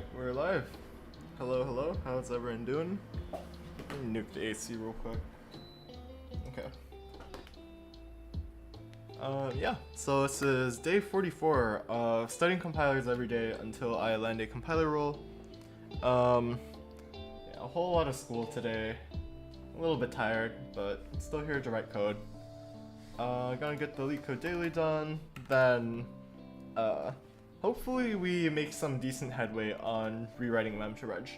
Alright, we're live. Hello, hello. How's everyone doing? Let me nuke the AC real quick. Okay. Yeah, so this is day 44 of studying compilers every day until I land a compiler role. Yeah, a whole lot of school today. A little bit tired, but still here to write code. Gonna get the leetcode daily done, then hopefully we make some decent headway on rewriting mem2reg.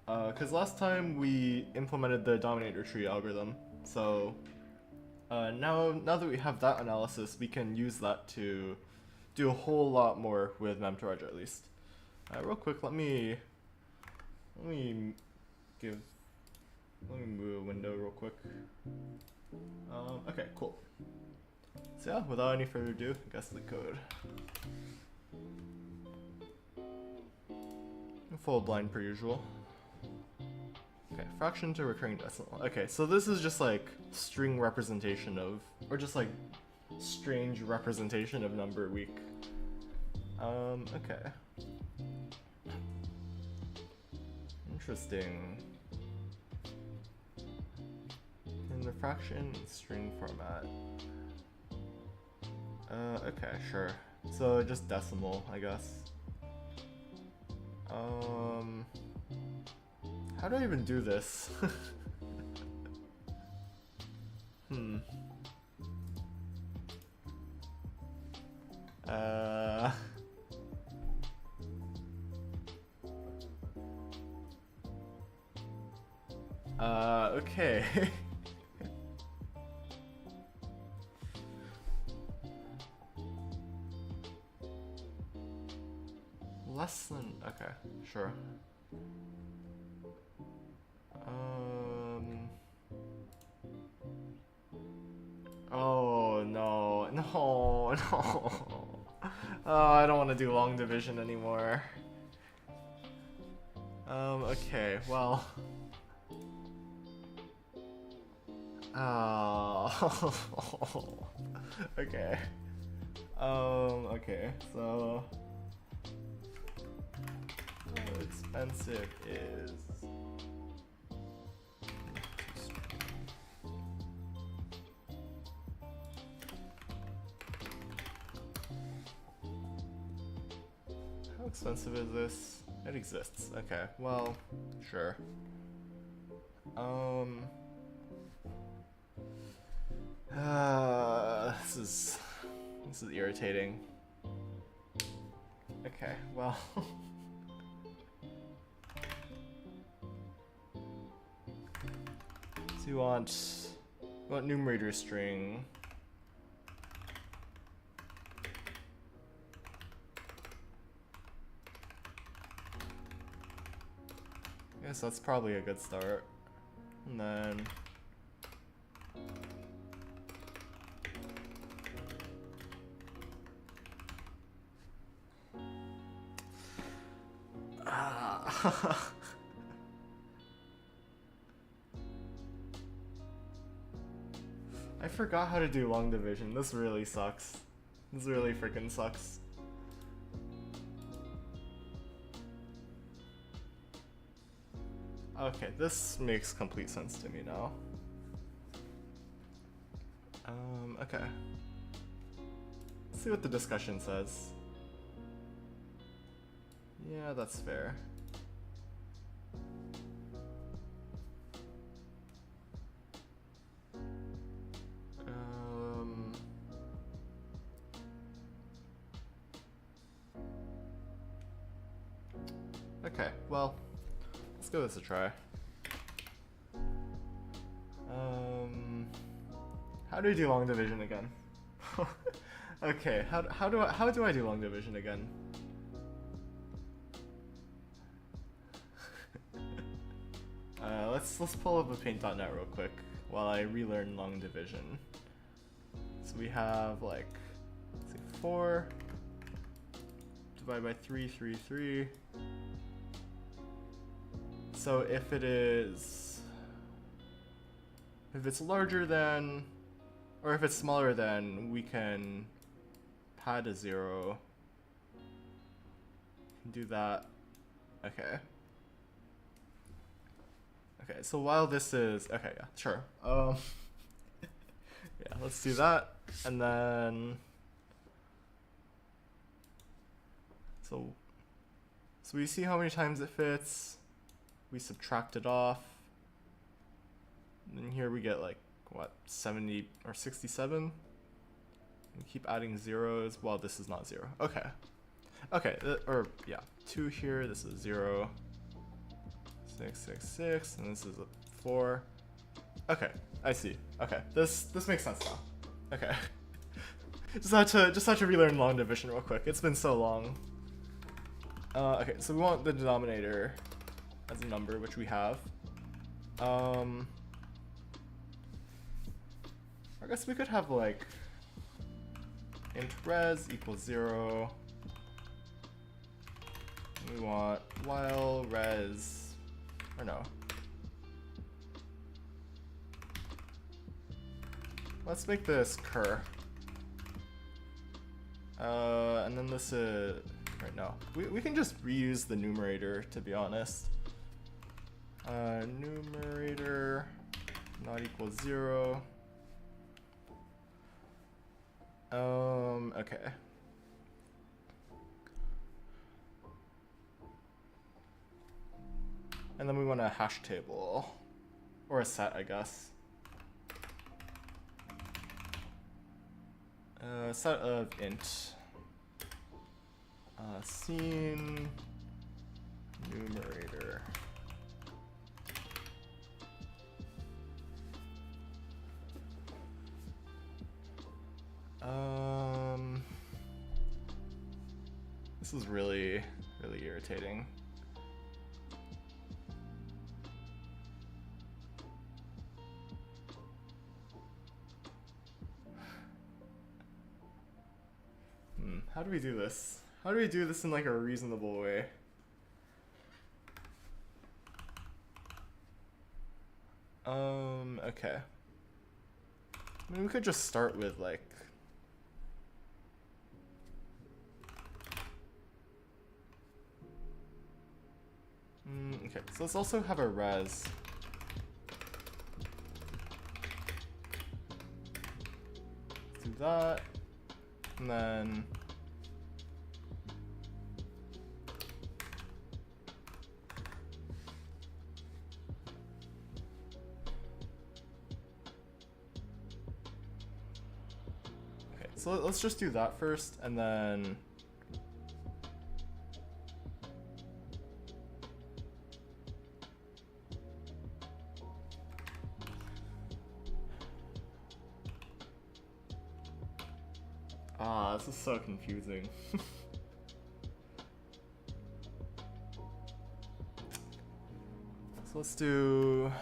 Because last time we implemented the dominator tree algorithm, so now that we have that analysis, we can use that to do a whole lot more with mem2reg at least. Real quick, let me move a window real quick. Okay, cool. So yeah, without any further ado, I guess leetcode. Full blind per usual. Okay, fraction to recurring decimal. Okay, so this is just like string representation of, or just like strange representation of number week. Okay. Interesting. In the fraction string format. Okay, sure. So just decimal, I guess. How do I even do this? Okay. Less than, okay, sure. Oh no, no, no. Oh, I don't want to do long division anymore. Okay, well. Oh. Okay. Okay, so how expensive is how expensive is this? It exists. Okay, well, sure. This is irritating. Okay, well. So you want numerator string. I guess that's probably a good start. And then I forgot how to do long division. This really sucks. This really freaking sucks. Okay, this makes complete sense to me now. Okay. Let's see what the discussion says. Yeah, that's fair. Okay, well, let's give this a try. How do we do long division again? Okay, how do I do long division again? Let's pull up a paint.net real quick while I relearn long division. So we have like, let's see, 4 divided by 3, 3, 3. So if it's larger than, or if it's smaller than, we can pad a 0. Do that Okay. Okay, so while this is, okay, yeah, sure. Yeah, let's do that. And then, so we see how many times it fits. We subtract it off. And then here we get like, what, 70 or 67? We keep adding zeros while this is not 0. Okay. Okay, or yeah, 2 here, this is 0. 6, 6, 6, and this is a 4. Okay, I see. Okay, this makes sense now. Okay. just had to relearn long division real quick. It's been so long. Okay, so we want the denominator as a number, which we have. I guess we could have like int res equals 0. We want while res, or no. Let's make this cur. And then this is, right now. We can just reuse the numerator, to be honest. Numerator not equals 0. Okay. And then we want a hash table, or a set, I guess. Set of int scene numerator. This is really irritating. How do we do this? How do we do this in like a reasonable way? Okay. I mean, we could just start with like okay, so let's also have a res. Let's do that. And then so let's just do that first, and then this is so confusing. So let's do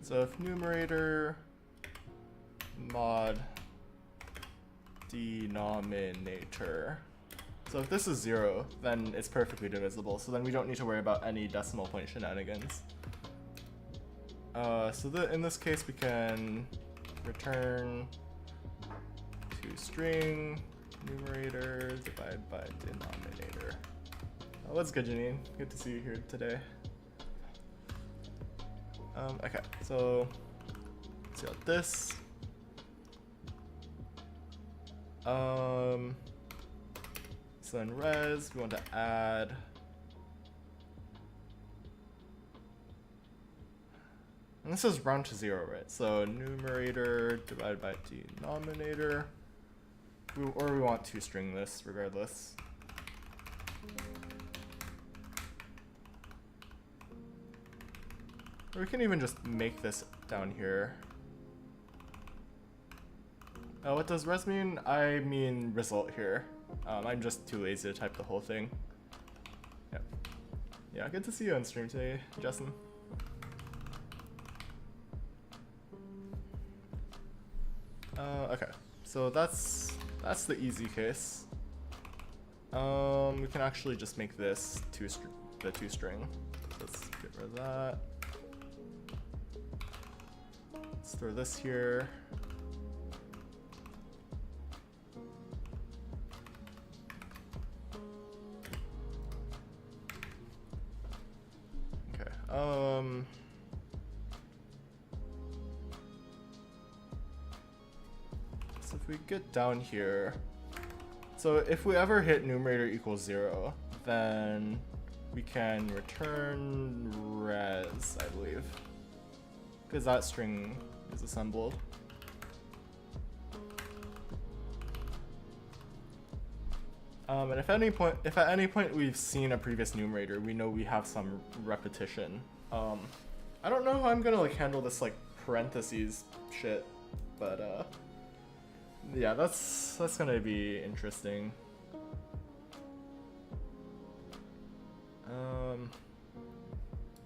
so if numerator mod denominator. So if this is 0, then it's perfectly divisible, so then we don't need to worry about any decimal point shenanigans. So in this case we can return to string numerator divided by denominator. What's good, Janine? Good to see you here today. Okay, so let's see about this. So in res, we want to add and this is round to 0, right? So numerator divided by denominator. Or we want to string this regardless. Or we can even just make this down here. What does res mean? I mean result here. I'm just too lazy to type the whole thing. Yep. Yeah, good to see you on stream today, Justin. Okay, so that's the easy case. We can actually just make this the two string. Let's get rid of that. Let's throw this here. Okay. So if we get down here, so if we ever hit numerator equals 0, then we can return res, I believe, because that string is assembled. And if at any point we've seen a previous numerator, we know we have some repetition. I don't know how I'm gonna like handle this like parentheses shit, but yeah, that's gonna be interesting.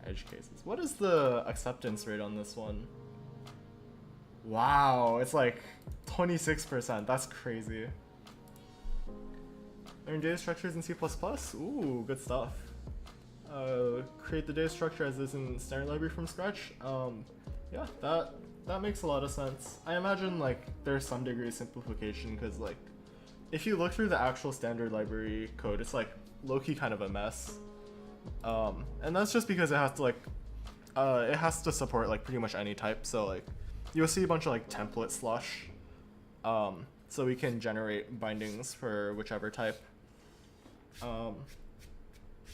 Edge cases. What is the acceptance rate on this one? Wow, it's like 26%. That's crazy. Learn data structures in C++. Ooh, good stuff. Create the data structure as is in standard library from scratch. Yeah, that makes a lot of sense. I imagine like there's some degree of simplification because like if you look through the actual standard library code, it's like low-key kind of a mess. And that's just because it has to support like pretty much any type. So like you'll see a bunch of like template slush. So we can generate bindings for whichever type.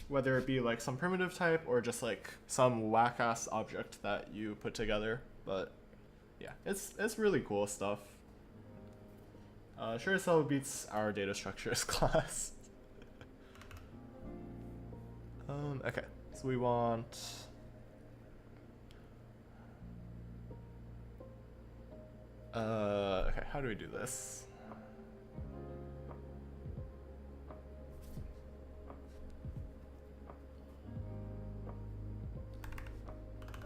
Whether it be like some primitive type or just like some whack-ass object that you put together. But yeah, it's really cool stuff. Sure as hell beats our data structures class. Okay, so we want okay, how do we do this?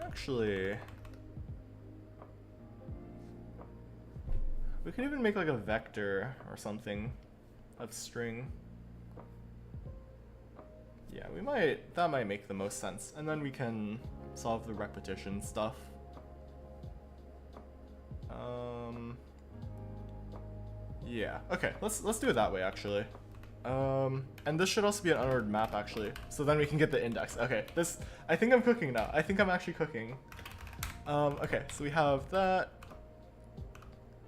Actually, we could even make like a vector or something of string. Yeah, that might make the most sense. And then we can solve the repetition stuff. Yeah, okay, let's do it that way actually. And this should also be an unordered map actually. So then we can get the index. Okay, I think I'm cooking now. I think I'm actually cooking. Okay, so we have that.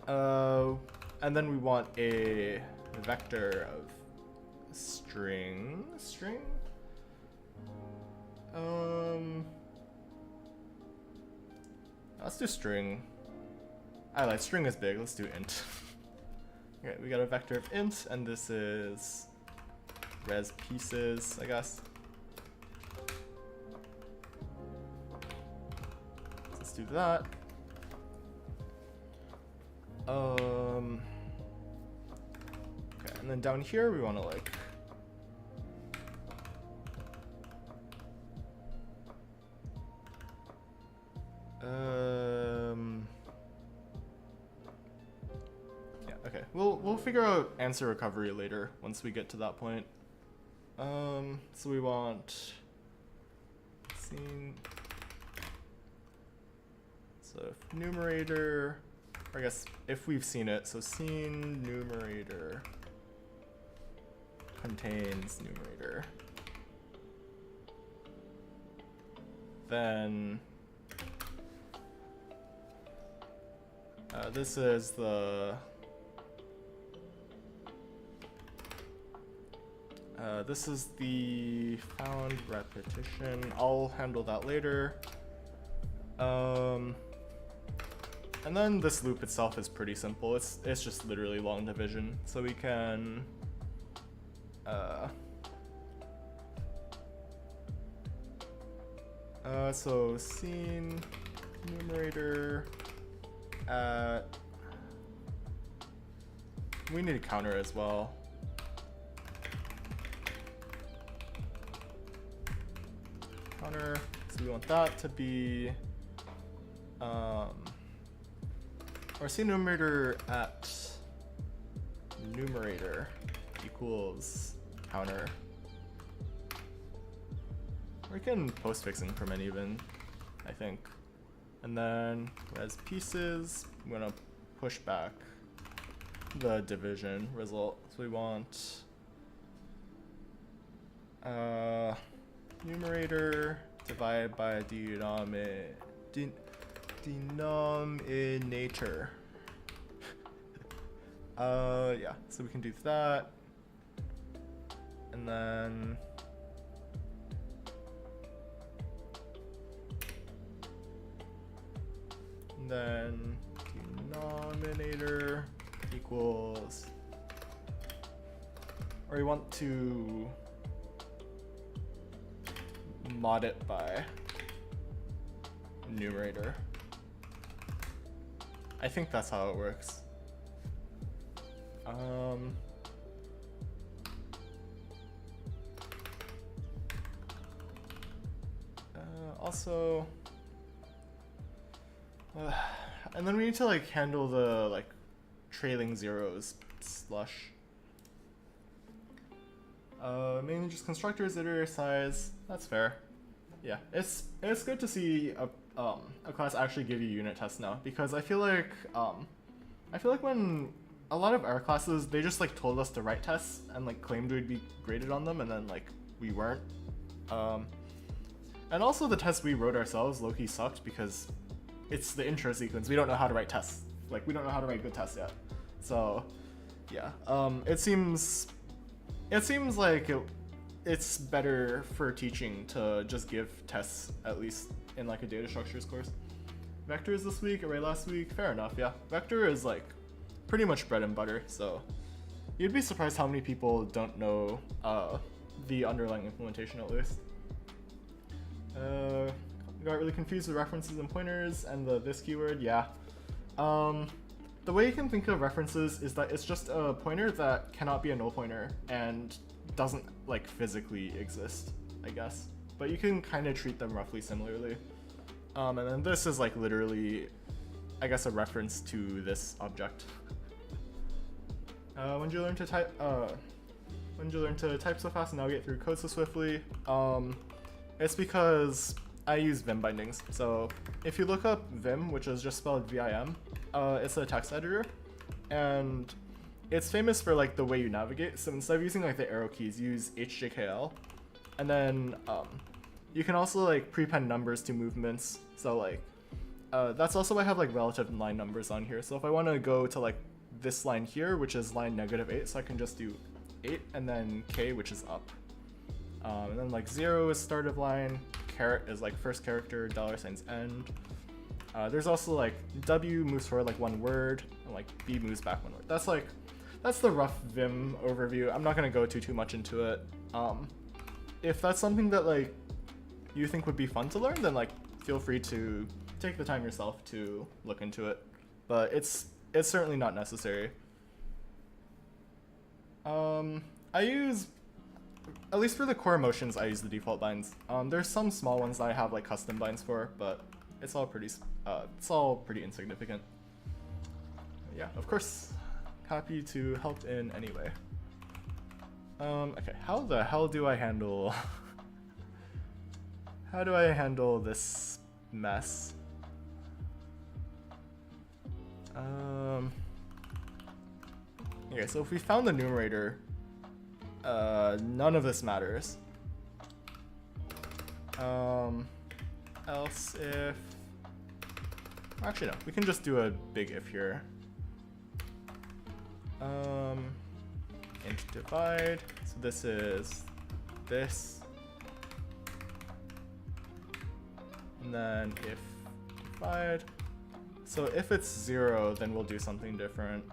And then we want a vector of string. Let's do string. I like string is big. Let's do int. Okay, we got a vector of int, and this is res pieces, I guess. Let's do that. Okay, and then down here we want to like yeah, okay. We'll figure out answer recovery later once we get to that point. So we want scene. So if numerator, or I guess if we've seen it, so scene numerator contains numerator. Then this is the found repetition. I'll handle that later. And then this loop itself is pretty simple. It's just literally long division. So we can so scene numerator at, we need a counter as well. Counter, so we want that to be or scene numerator at numerator equals counter. Or we can postfix increment even, I think. And then as pieces, I'm gonna push back the division result. So we want numerator divided by denominator. Yeah, so we can do that. And then denominator equals, or we want to mod it by numerator. I think that's how it works. Also, and then we need to like handle the like trailing zeros slush. Mainly just constructors, iterator size. That's fair. Yeah, it's good to see a class actually give you unit tests now, because I feel like when a lot of our classes, they just like told us to write tests and like claimed we'd be graded on them, and then like we weren't. And also the tests we wrote ourselves low-key sucked because it's the intro sequence. We don't know how to write tests. Like, we don't know how to write good tests yet. So yeah, it seems like it's better for teaching to just give tests, at least in like a data structures course. Vectors this week, array last week, fair enough, yeah. Vector is like pretty much bread and butter, so you'd be surprised how many people don't know the underlying implementation at least. Got really confused with references and pointers and this keyword, yeah. The way you can think of references is that it's just a pointer that cannot be a null pointer and doesn't like physically exist, I guess. But you can kind of treat them roughly similarly. And then this is like literally, I guess, a reference to this object. When did you learn to type? When did you learn to type so fast and navigate through code so swiftly? It's because I use Vim bindings. So if you look up Vim, which is just spelled VIM, it's a text editor, and it's famous for like the way you navigate. So instead of using like the arrow keys, use HJKL, and then you can also like prepend numbers to movements. So like that's also why I have like relative line numbers on here. So if I want to go to like this line here, which is line -8, so I can just do 8 and then K, which is up. And then like 0 is start of line, caret is like first character, $end. There's also like W moves forward like one word, and like B moves back one word. That's the rough Vim overview. I'm not gonna go too much into it. If that's something that like you think would be fun to learn, then like feel free to take the time yourself to look into it. But it's certainly not necessary. I use, at least for the core motions, I use the default binds. There's some small ones that I have like custom binds for, but it's all pretty insignificant. Yeah, of course, happy to help in any way. Okay, how the hell do I handle how do I handle this mess? Okay, so if we found the numerator, none of this matters. Else if, actually no, we can just do a big if here. Int divide, so this is this, and then if divide, so if it's 0, then we'll do something different.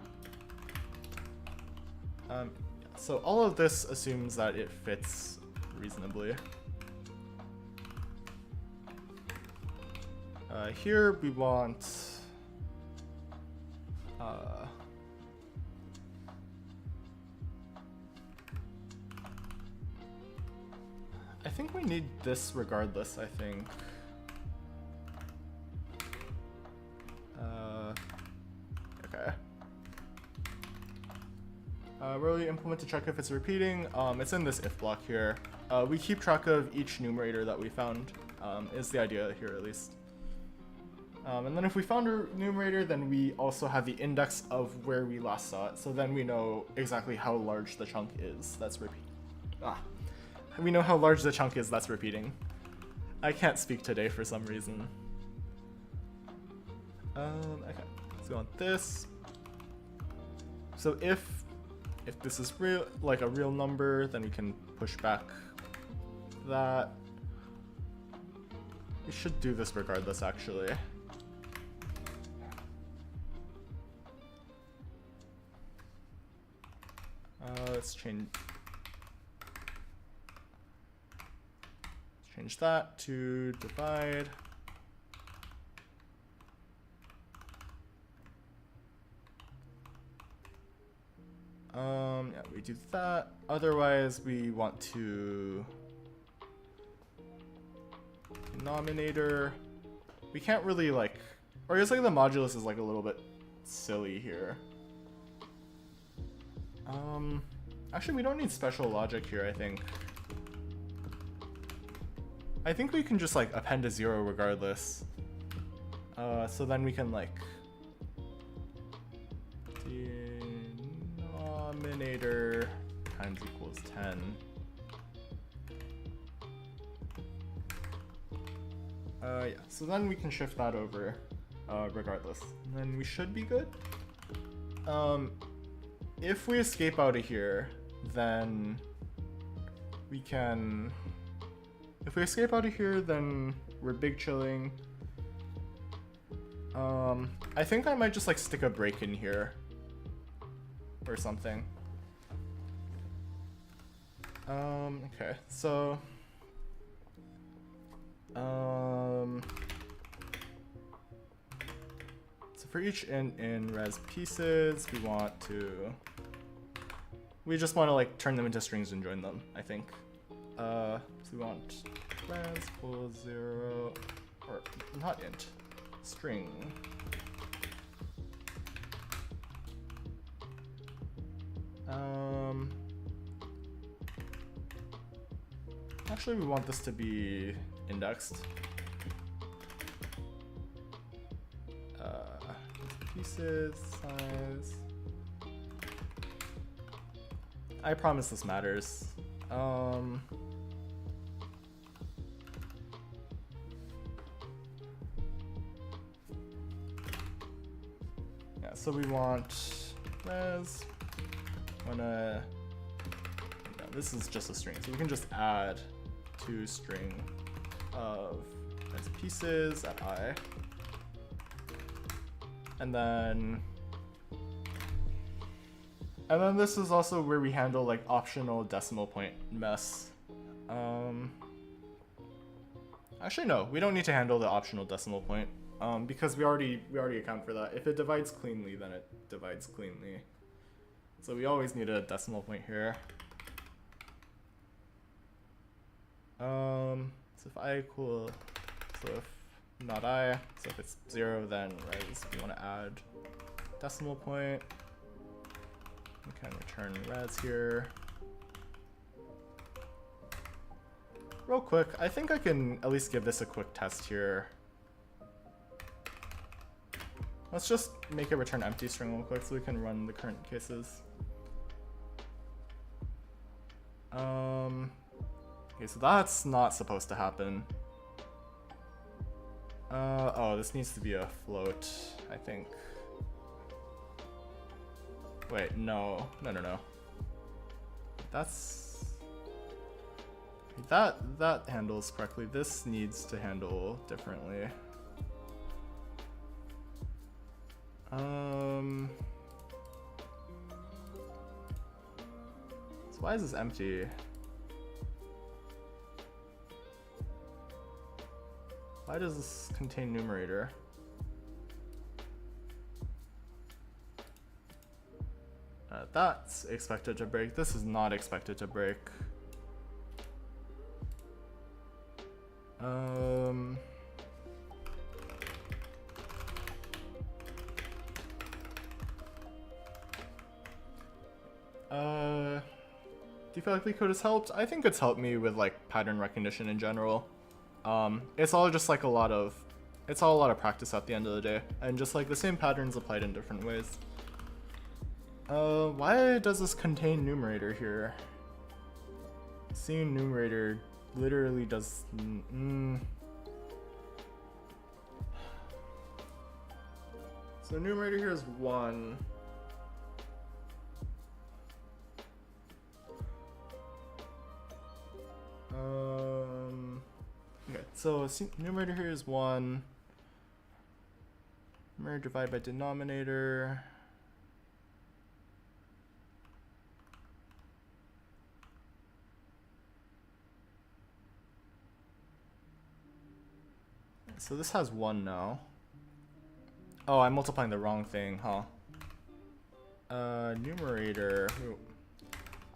So all of this assumes that it fits reasonably. Here we want I think we need this regardless, I think. Okay. Rarely implement to check if it's repeating. It's in this if block here. We keep track of each numerator that we found, is the idea here at least. And then if we found a numerator, then we also have the index of where we last saw it. So then we know exactly how large the chunk is that's repeating. We know how large the chunk is that's repeating. I can't speak today for some reason. Okay, let's go on this. So if this is real, like a real number, then we can push back that. We should do this regardless, actually. Let's change that to divide. Yeah, we do that. Otherwise, we want to denominator. We can't really like, or I guess like the modulus is like a little bit silly here. Actually, we don't need special logic here, I think. I think we can just like append a 0 regardless. So then we can like denominator times equals 10. Yeah, so then we can shift that over regardless. And then we should be good. If we escape out of here, then we can... If we escape out of here, then we're big chilling. I think I might just like stick a break in here or something. Okay, so for each int in res pieces, we just want to like turn them into strings and join them, I think. So we want res equals 0, or not int, string. Actually, we want this to be indexed. Pieces, size. I promise this matters. Yeah, so we want res. Yeah, this is just a string, so we can just add to string of res pieces at I. And then this is also where we handle like optional decimal point mess. Actually no, we don't need to handle the optional decimal point because we already account for that. If it divides cleanly, then it divides cleanly. So we always need a decimal point here. So if I equal, so if not I, so if it's 0, then res, we want to add decimal point. We can return res here. Real quick, I think I can at least give this a quick test here. Let's just make it return empty string real quick so we can run the current cases. Okay, so that's not supposed to happen. Oh, this needs to be a float, I think. Wait, no. That's... That handles correctly. This needs to handle differently. So why is this empty? Why does this contain numerator? That's expected to break. This is not expected to break. Do you feel like leetcode has helped? I think it's helped me with like pattern recognition in general. It's all just like a lot of it's all a lot of practice at the end of the day, and just like the same patterns applied in different ways. Why does this contain numerator here? Seeing numerator literally does. So numerator here is 1. Okay, so numerator here is 1. Numerator divided by denominator. So this has 1 now. Oh, I'm multiplying the wrong thing, huh? Numerator.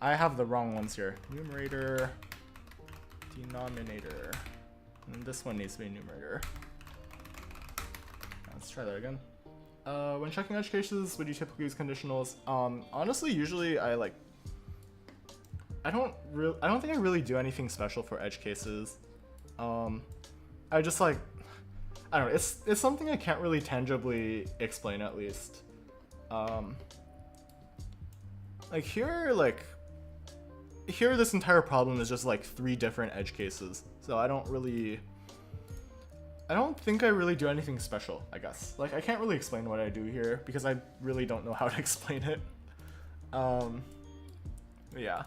I have the wrong ones here. Numerator, denominator. And this one needs to be numerator. Let's try that again. When checking edge cases, would you typically use conditionals? Honestly, usually I don't think I really do anything special for edge cases. I just like, I don't know, it's something I can't really tangibly explain, at least. Like here this entire problem is just like 3 different edge cases. So I don't think I really do anything special, I guess. Like I can't really explain what I do here because I really don't know how to explain it. Yeah.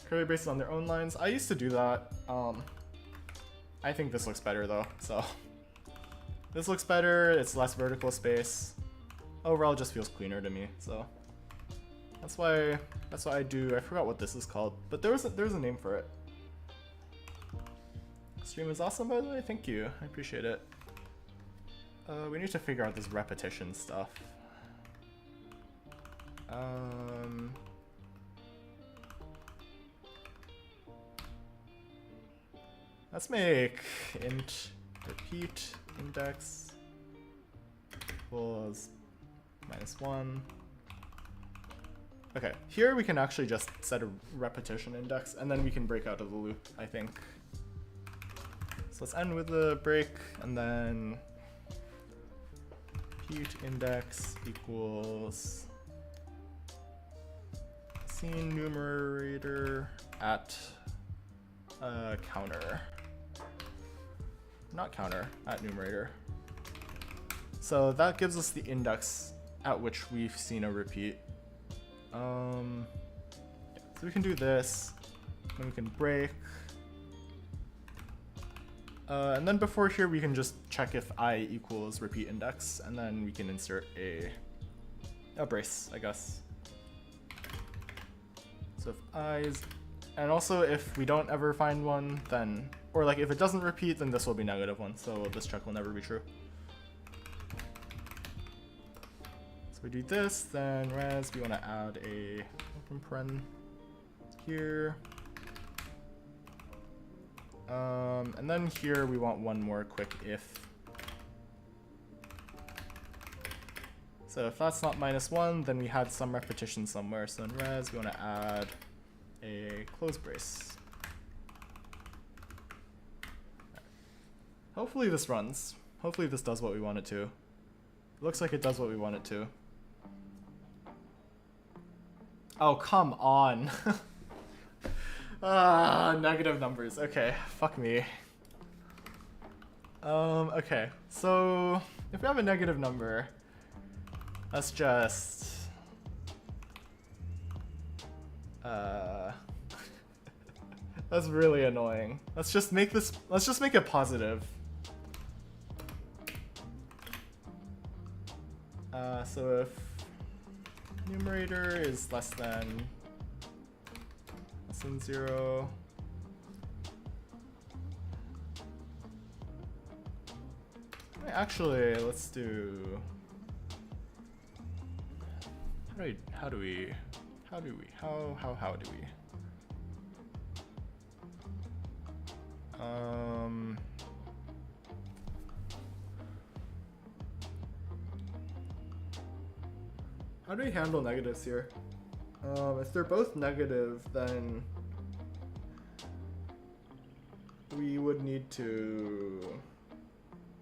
Curly braces on their own lines. I used to do that. I think this looks better though, so. This looks better, it's less vertical space. Overall, it just feels cleaner to me, so. That's why I do. I forgot what this is called, but there's a name for it. Stream is awesome, by the way. Thank you. I appreciate it. We need to figure out this repetition stuff. Let's make int repeat index equals -1. Okay, here we can actually just set a repetition index and then we can break out of the loop, I think. So let's end with the break and then repeat index equals scene numerator at counter. Not counter, at numerator. So that gives us the index at which we've seen a repeat. So we can do this, then we can break. And then before here we can just check if I equals repeat index, and then we can insert a brace, I guess. So if I is, and also if we don't ever find one, then, or like if it doesn't repeat, then this will be -1, so this check will never be true. So we do this, then res, we want to add a open paren here. And then here we want one more quick if. So if that's not -1, then we had some repetition somewhere. So in res, we want to add a close brace. Hopefully this runs. Hopefully this does what we want it to. It looks like it does what we want it to. Oh, come on. Negative numbers. Okay, fuck me. Okay, so if we have a negative number, let's just that's really annoying. Let's just make it positive. So if numerator is less than 0, actually let's do, how do we how do we handle negatives here? If they're both negative, then we would need to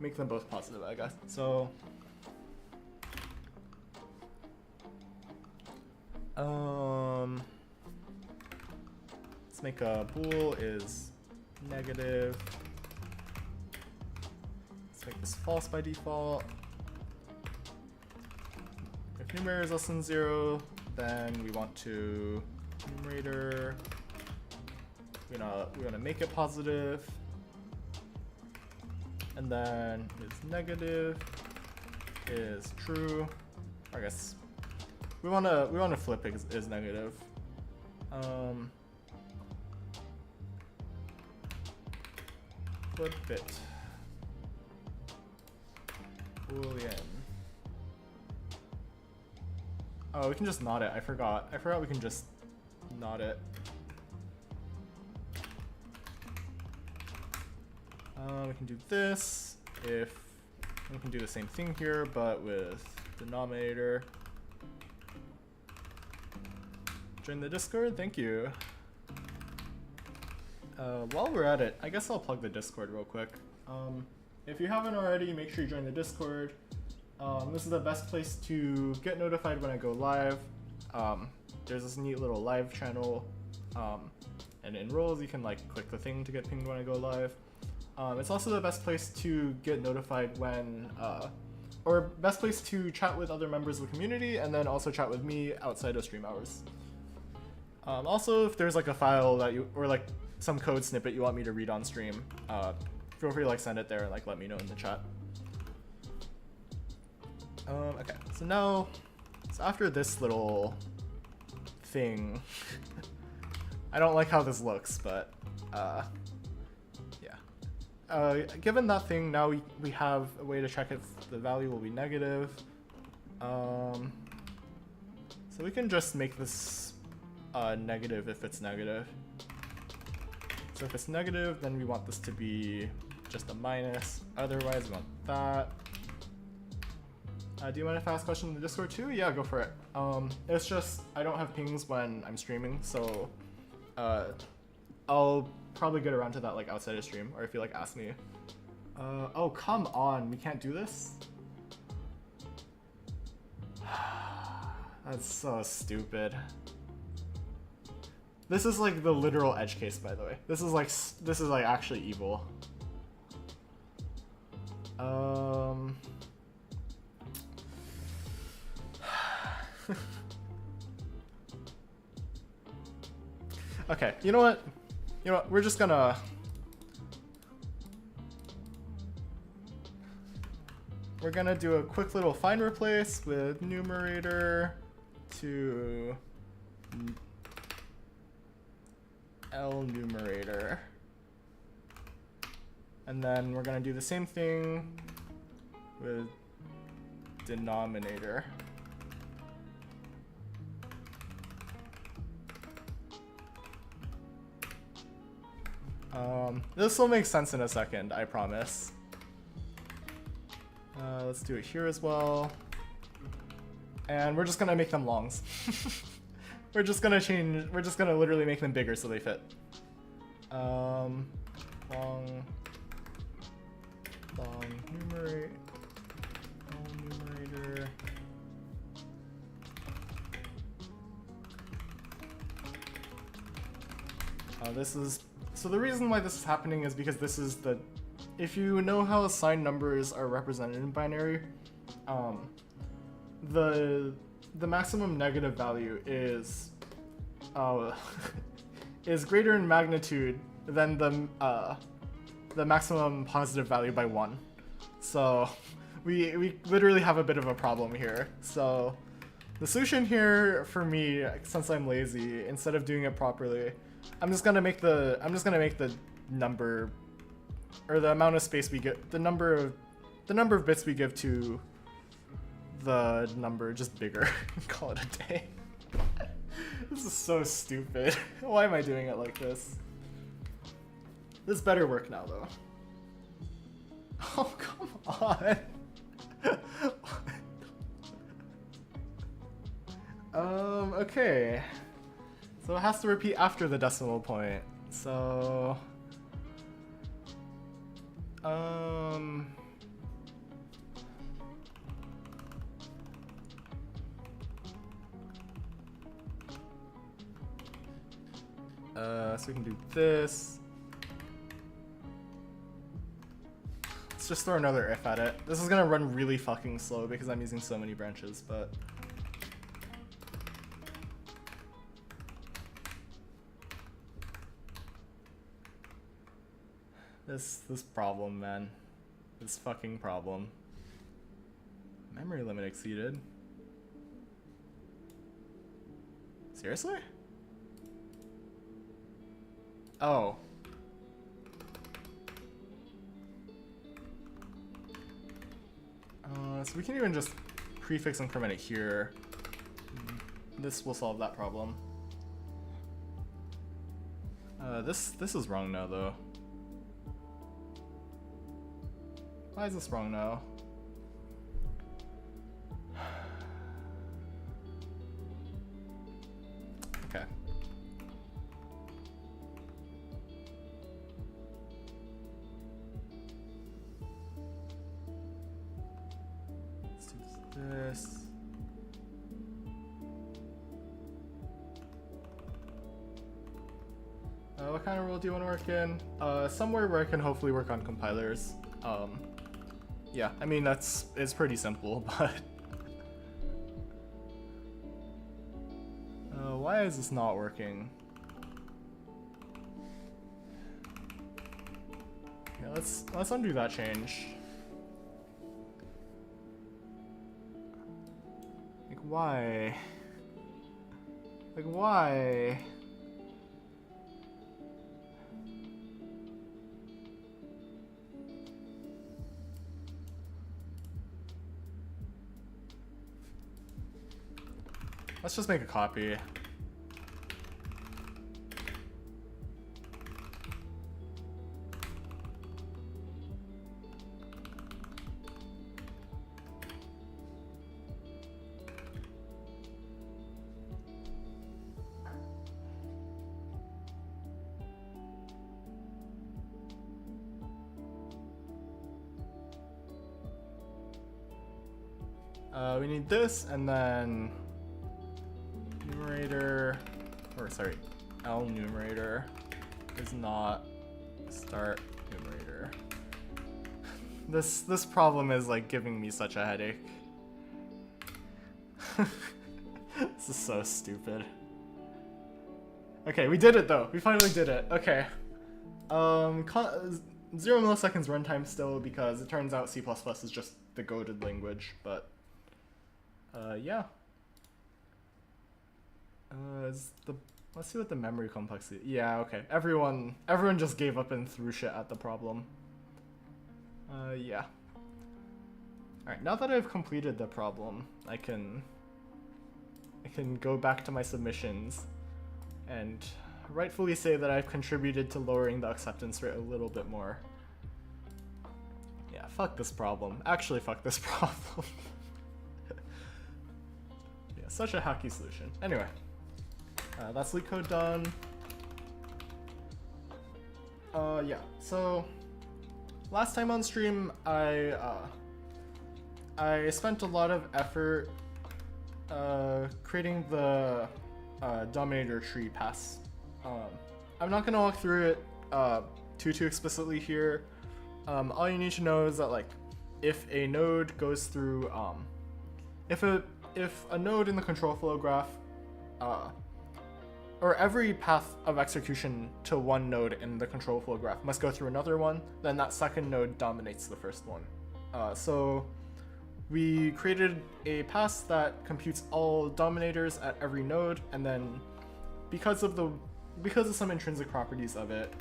make them both positive, I guess. So let's make a bool is negative. Let's make this false by default. If numerator is less than 0, then we want to numerator. We want to make it positive, and then is negative is true. I guess we want to flip is negative. Flip it. Boolean. Oh, we can just not it. I forgot we can just not it. We can do this if we can do the same thing here, but with denominator. Join the Discord, thank you. While we're at it, I guess I'll plug the Discord real quick. If you haven't already, make sure you join the Discord. This is the best place to get notified when I go live. There's this neat little live channel, and in roles you can like click the thing to get pinged when I go live. It's also the best place to get notified when, or best place to chat with other members of the community, and then also chat with me outside of stream hours. Also, if there's like a file that you, or like some code snippet you want me to read on stream, feel free to like send it there and like let me know in the chat. Okay, so after this little thing, I don't like how this looks, but given that thing, now we have a way to check if the value will be negative. So we can just make this negative if it's negative. So if it's negative, then we want this to be just a minus. Otherwise, we want that. Do you mind if I ask a question in the Discord too? Yeah, go for it. It's just I don't have pings when I'm streaming, so I'll probably get around to that like outside of stream, or if you like ask me. Oh, come on, we can't do this? That's so stupid. This is like the literal edge case, by the way. This is like actually evil. Okay, you know what? We're just gonna... We're gonna do a quick little find replace with numerator to L numerator. And then we're gonna do the same thing with denominator. This will make sense in a second, I promise. Let's do it here as well. And we're just gonna make them longs. We're just gonna literally make them bigger so they fit. Long numerator. So the reason why this is happening is because this is if you know how assigned numbers are represented in binary, the maximum negative value is is greater in magnitude than the maximum positive value by 1. So we literally have a bit of a problem here. So the solution here for me, since I'm lazy, instead of doing it properly, I'm just gonna make the number, or the amount of space we get, the number of bits we give to the number just bigger and call it a day. This is so stupid. Why am I doing it like this? This better work now though. Oh, come on. Okay. So it has to repeat after the decimal point. So So we can do this. Let's just throw another if at it. This is gonna run really fucking slow because I'm using so many branches, but... This problem, man. This fucking problem. Memory limit exceeded. Seriously? Oh. So we can even just prefix increment it here. This will solve that problem. This is wrong now, though. Why is this wrong now? Okay. Let's do this. What kind of role do you want to work in? Somewhere where I can hopefully work on compilers. Yeah, I mean it's pretty simple, but why is this not working? Yeah, let's undo that change. Like why? Like why? Let's just make a copy. We need this, and then numerator, or sorry, L numerator is not start numerator. This problem is like giving me such a headache. This is so stupid. Okay, we did it though. We finally did it. Okay. 0 milliseconds runtime still, because it turns out C++ is just the goated language, but yeah. Let's see what the memory complexity. Yeah, okay. Everyone just gave up and threw shit at the problem. Yeah. All right. Now that I've completed the problem, I can go back to my submissions and rightfully say that I've contributed to lowering the acceptance rate a little bit more. Yeah. Fuck this problem. Actually, fuck this problem. Yeah. Such a hacky solution. Anyway. That's leetcode done. Yeah, so last time on stream, I spent a lot of effort creating the Dominator tree pass. I'm not gonna walk through it too explicitly here. All you need to know is that like if a node goes through if a node in the control flow graph or every path of execution to one node in the control flow graph must go through another one, then that second node dominates the first one. So we created a pass that computes all dominators at every node, and then because of some intrinsic properties of it,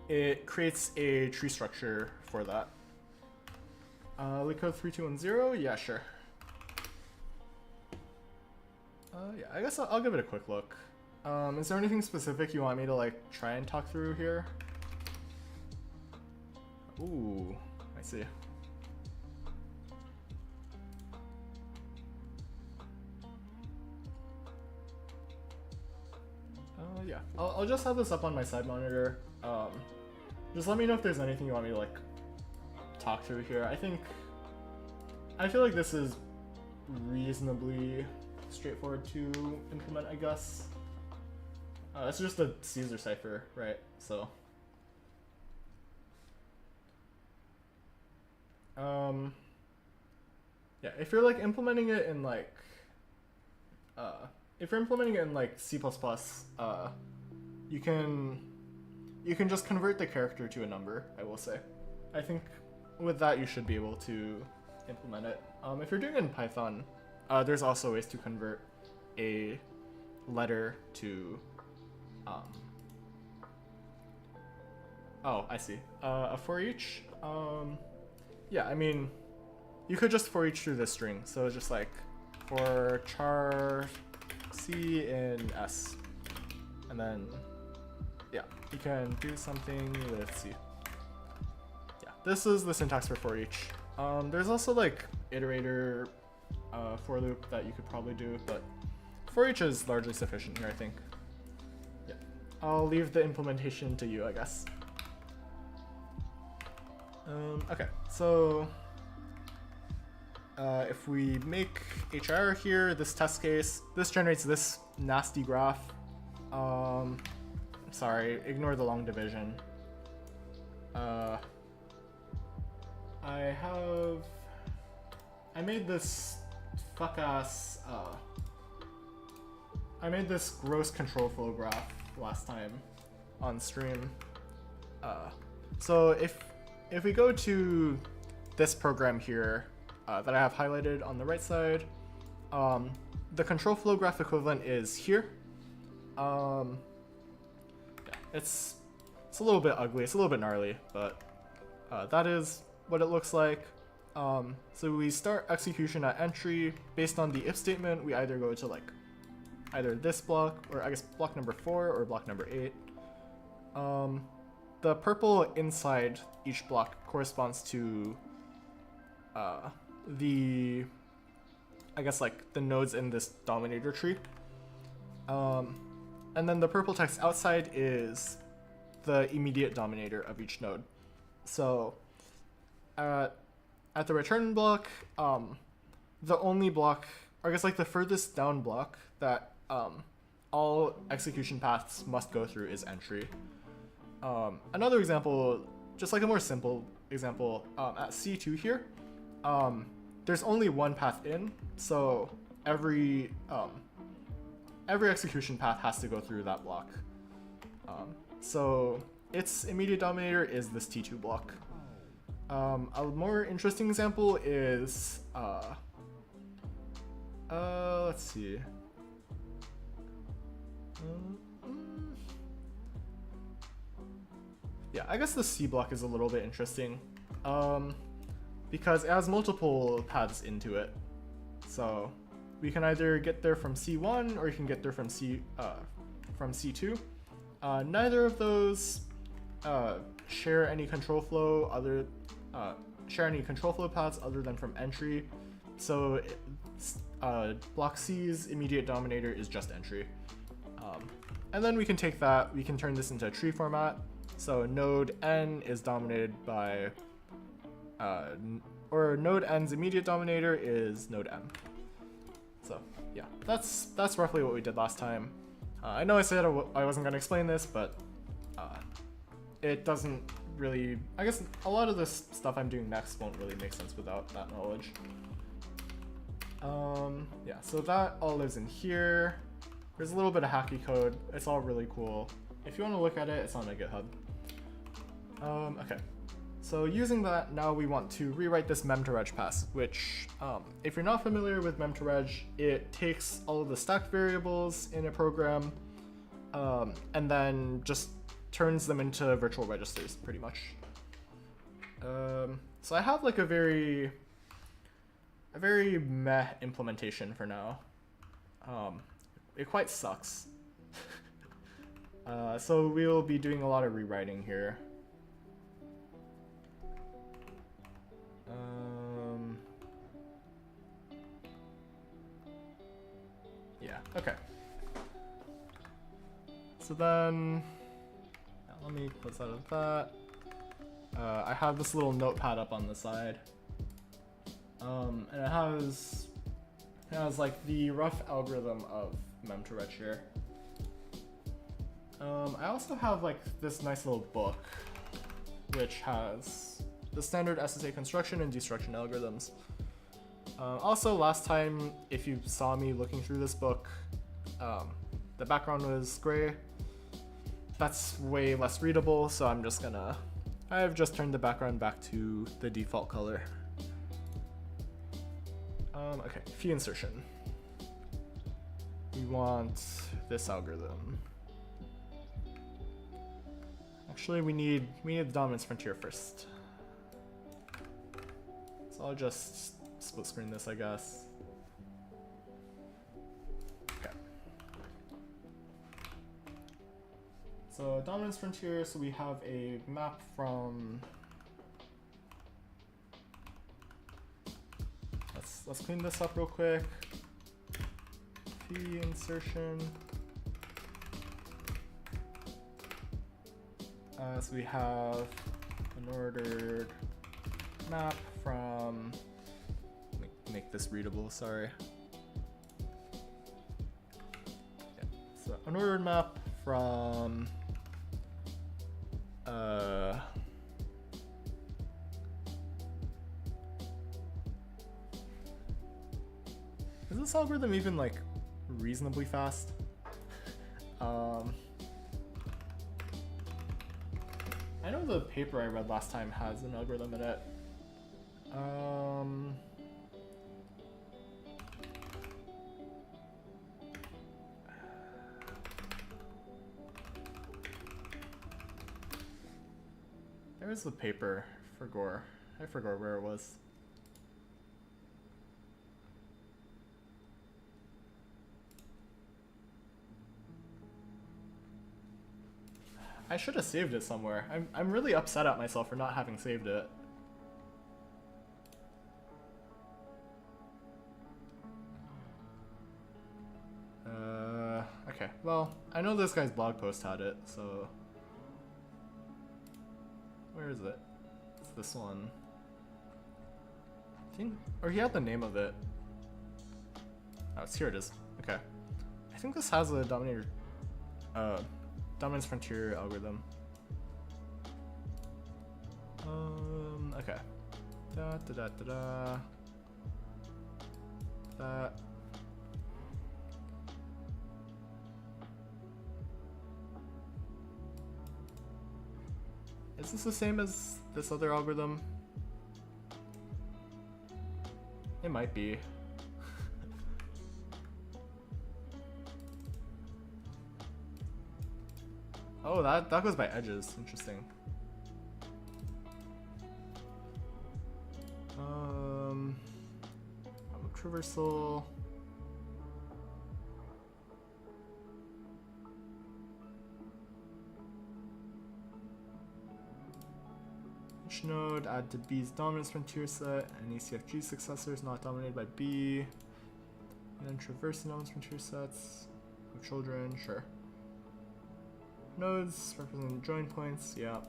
it creates a tree structure for that. Leetcode 3210? Yeah, sure. Yeah, I guess I'll give it a quick look. Is there anything specific you want me to like try and talk through here? Ooh, I see. Yeah, I'll just have this up on my side monitor. Just let me know if there's anything you want me to like talk through here. I feel like this is reasonably straightforward to implement, I guess. It's just a Caesar cipher, right? So, yeah, if you're like implementing it in like, if you're implementing it in like C++, you can just convert the character to a number, I will say. I think with that you should be able to implement it. If you're doing it in Python, there's also ways to convert a letter to, oh, I see. A for each? Yeah, I mean, you could just for each through this string. So just like for char C in S. And then, yeah, you can do something with C. Yeah, this is the syntax for each. There's also like iterator for loop that you could probably do, but for each is largely sufficient here, I think. Yeah, I'll leave the implementation to you, I guess. Okay, so if we make HIR here, this test case, this generates this nasty graph. Sorry, ignore the long division. I made this I made this gross control flow graph last time on stream. So if we go to this program here that I have highlighted on the right side, the control flow graph equivalent is here. Yeah, it's a little bit ugly, it's a little bit gnarly, but that is what it looks like. So we start execution at entry. Based on the if statement, we either go to like either this block, or I guess block number 4 or block number 8. The purple inside each block corresponds to the, I guess like the nodes in this dominator tree. And then the purple text outside is the immediate dominator of each node. So at the return block, the only block, or I guess like the furthest down block that all execution paths must go through is entry. Another example, just like a more simple example, at C2 here, there's only one path in, so every execution path has to go through that block. So its immediate dominator is this T2 block. A more interesting example is, let's see. Yeah, I guess the C block is a little bit interesting, because it has multiple paths into it. So we can either get there from C1 or you can get there from C2. Neither of those share any control flow paths other than from entry. So block C's immediate dominator is just entry. And then we can take that, we can turn this into a tree format. So node N is dominated by, or node N's immediate dominator is node M. So yeah, that's roughly what we did last time. I know I said I wasn't gonna explain this, but it doesn't really, I guess a lot of this stuff I'm doing next won't really make sense without that knowledge. Yeah, so that all lives in here. There's a little bit of hacky code. It's all really cool. If you want to look at it, it's on my GitHub. Okay, so using that, now we want to rewrite this mem2reg pass, which, if you're not familiar with mem2reg, it takes all of the stacked variables in a program, and then just turns them into virtual registers, pretty much. So I have like a very meh implementation for now. It quite sucks. So we'll be doing a lot of rewriting here. Yeah, okay. So then, let me close out of that. I have this little notepad up on the side. And it has like the rough algorithm of mem2reg here. I also have like this nice little book which has the standard SSA construction and destruction algorithms. Also, last time, if you saw me looking through this book, the background was gray. That's way less readable, so I've just turned the background back to the default color. Okay, fee insertion. We want this algorithm. Actually, we need the dominance frontier first. So I'll just split screen this, I guess. Okay. So dominance frontier, so we have a map from, let's clean this up real quick. Fee insertion. So we have an ordered map from, make this readable, sorry. Yeah, so an ordered map from is this algorithm even like reasonably fast? I know the paper I read last time has an algorithm in it. There's the paper for Gore. I forgot where it was. I should have saved it somewhere. I'm really upset at myself for not having saved it. Okay, well, I know this guy's blog post had it, so... Where is it? It's this one. Or he had the name of it. Oh, here it is. Okay. I think this has a dominator... dominance frontier algorithm. Okay. That. Is this the same as this other algorithm? It might be. Oh, that goes by edges. Interesting. Traversal. Each node add to B's dominance frontier set, and ECFG successor is not dominated by B. And then traverse the dominance frontier sets of children, sure. Nodes representing join points, yeah.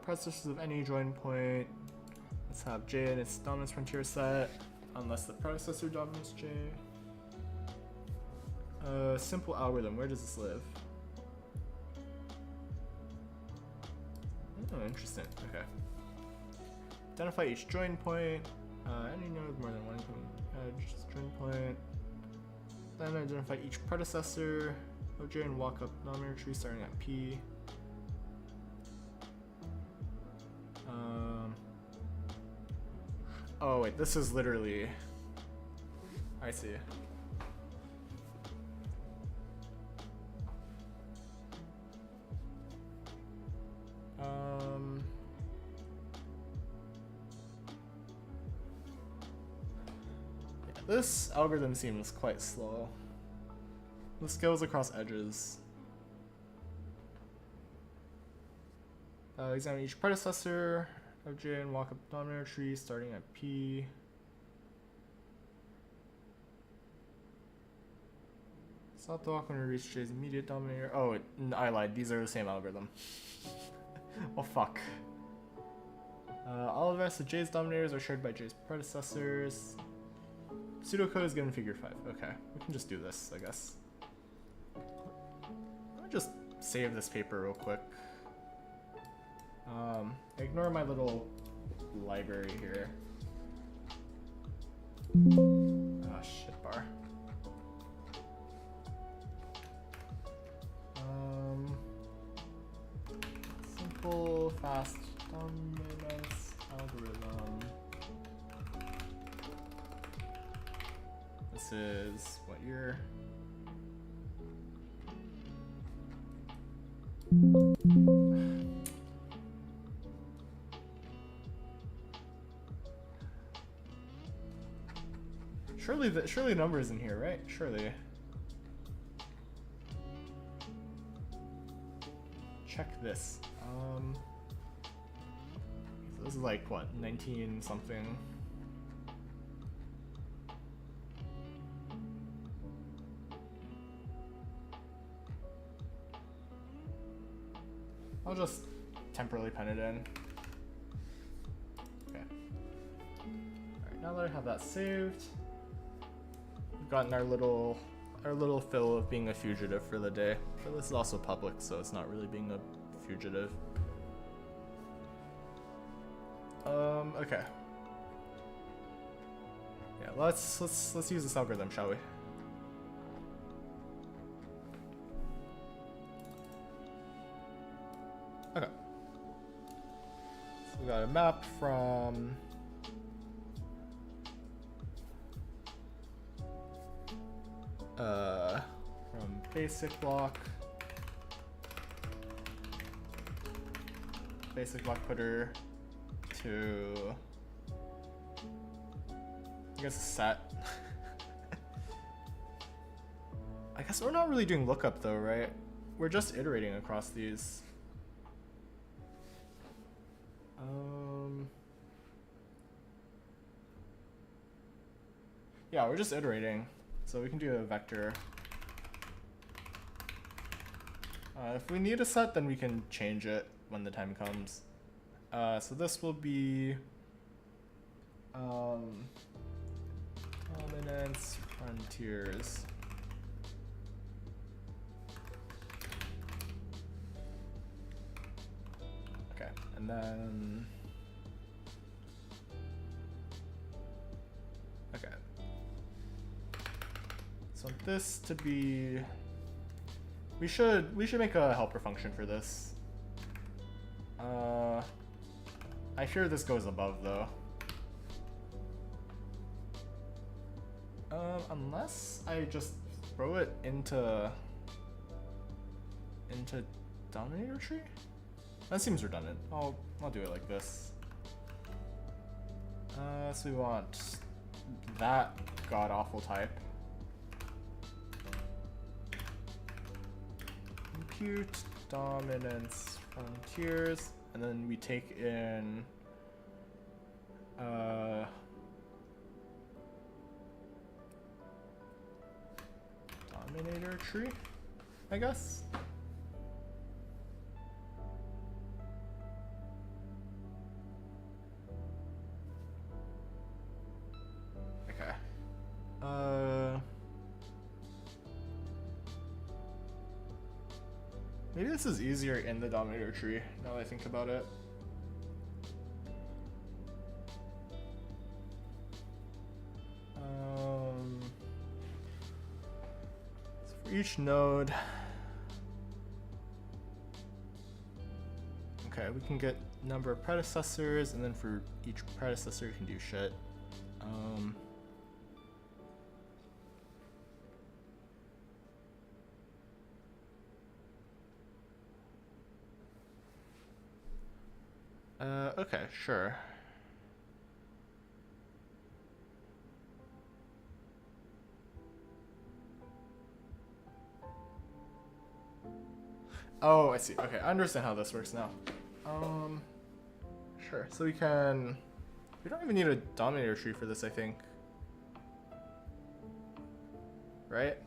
Predecessors of any join point. Let's have J in its dominance frontier set, unless the predecessor dominates J. Simple algorithm, where does this live? Oh, interesting, okay. Identify each join point. Any node more than one edge join point. Then identify each predecessor of J and walk up nominator tree starting at P. Oh wait, this is literally... I see. Yeah, this algorithm seems quite slow. This goes across edges. Examine each predecessor of J and walk up dominator tree starting at P. Stop the walk when you reach J's immediate dominator. Oh, I lied. These are the same algorithm. Oh, fuck. All of the rest of J's dominators are shared by J's predecessors. Pseudocode is given in figure 5. Okay, we can just do this, I guess. just save this paper real quick. Ignore my little library here. Ah, shit bar. Simple fast dominance algorithm. This is what year? Surely numbers in here, right? Surely. Check this. So this is like what, 19 something. I'll just temporarily pen it in. Okay. Alright, now that I have that saved, we've gotten our little fill of being a fugitive for the day. But this is also public, so it's not really being a fugitive. Okay. Yeah, let's use this algorithm, shall we? Okay. So we got a map from basic block putter to, I guess, a set. I guess we're not really doing lookup though, right? We're just iterating across these. Yeah, we're just iterating, so we can do a vector. If we need a set, then we can change it when the time comes. So this will be dominance frontiers. Okay, and then okay. So this to be, we should make a helper function for this. I fear this goes above though. Unless I just throw it into dominator tree? That seems redundant. I'll do it like this. So we want that god awful type. Compute dominance frontiers, and then we take in dominator tree, I guess. Okay. Maybe this is easier in the dominator tree, now that I think about it. So for each node, okay, we can get number of predecessors, and then for each predecessor, you can do shit. Okay, sure. Oh, I see. Okay, I understand how this works now. Sure. So we don't even need a dominator tree for this, I think. Right?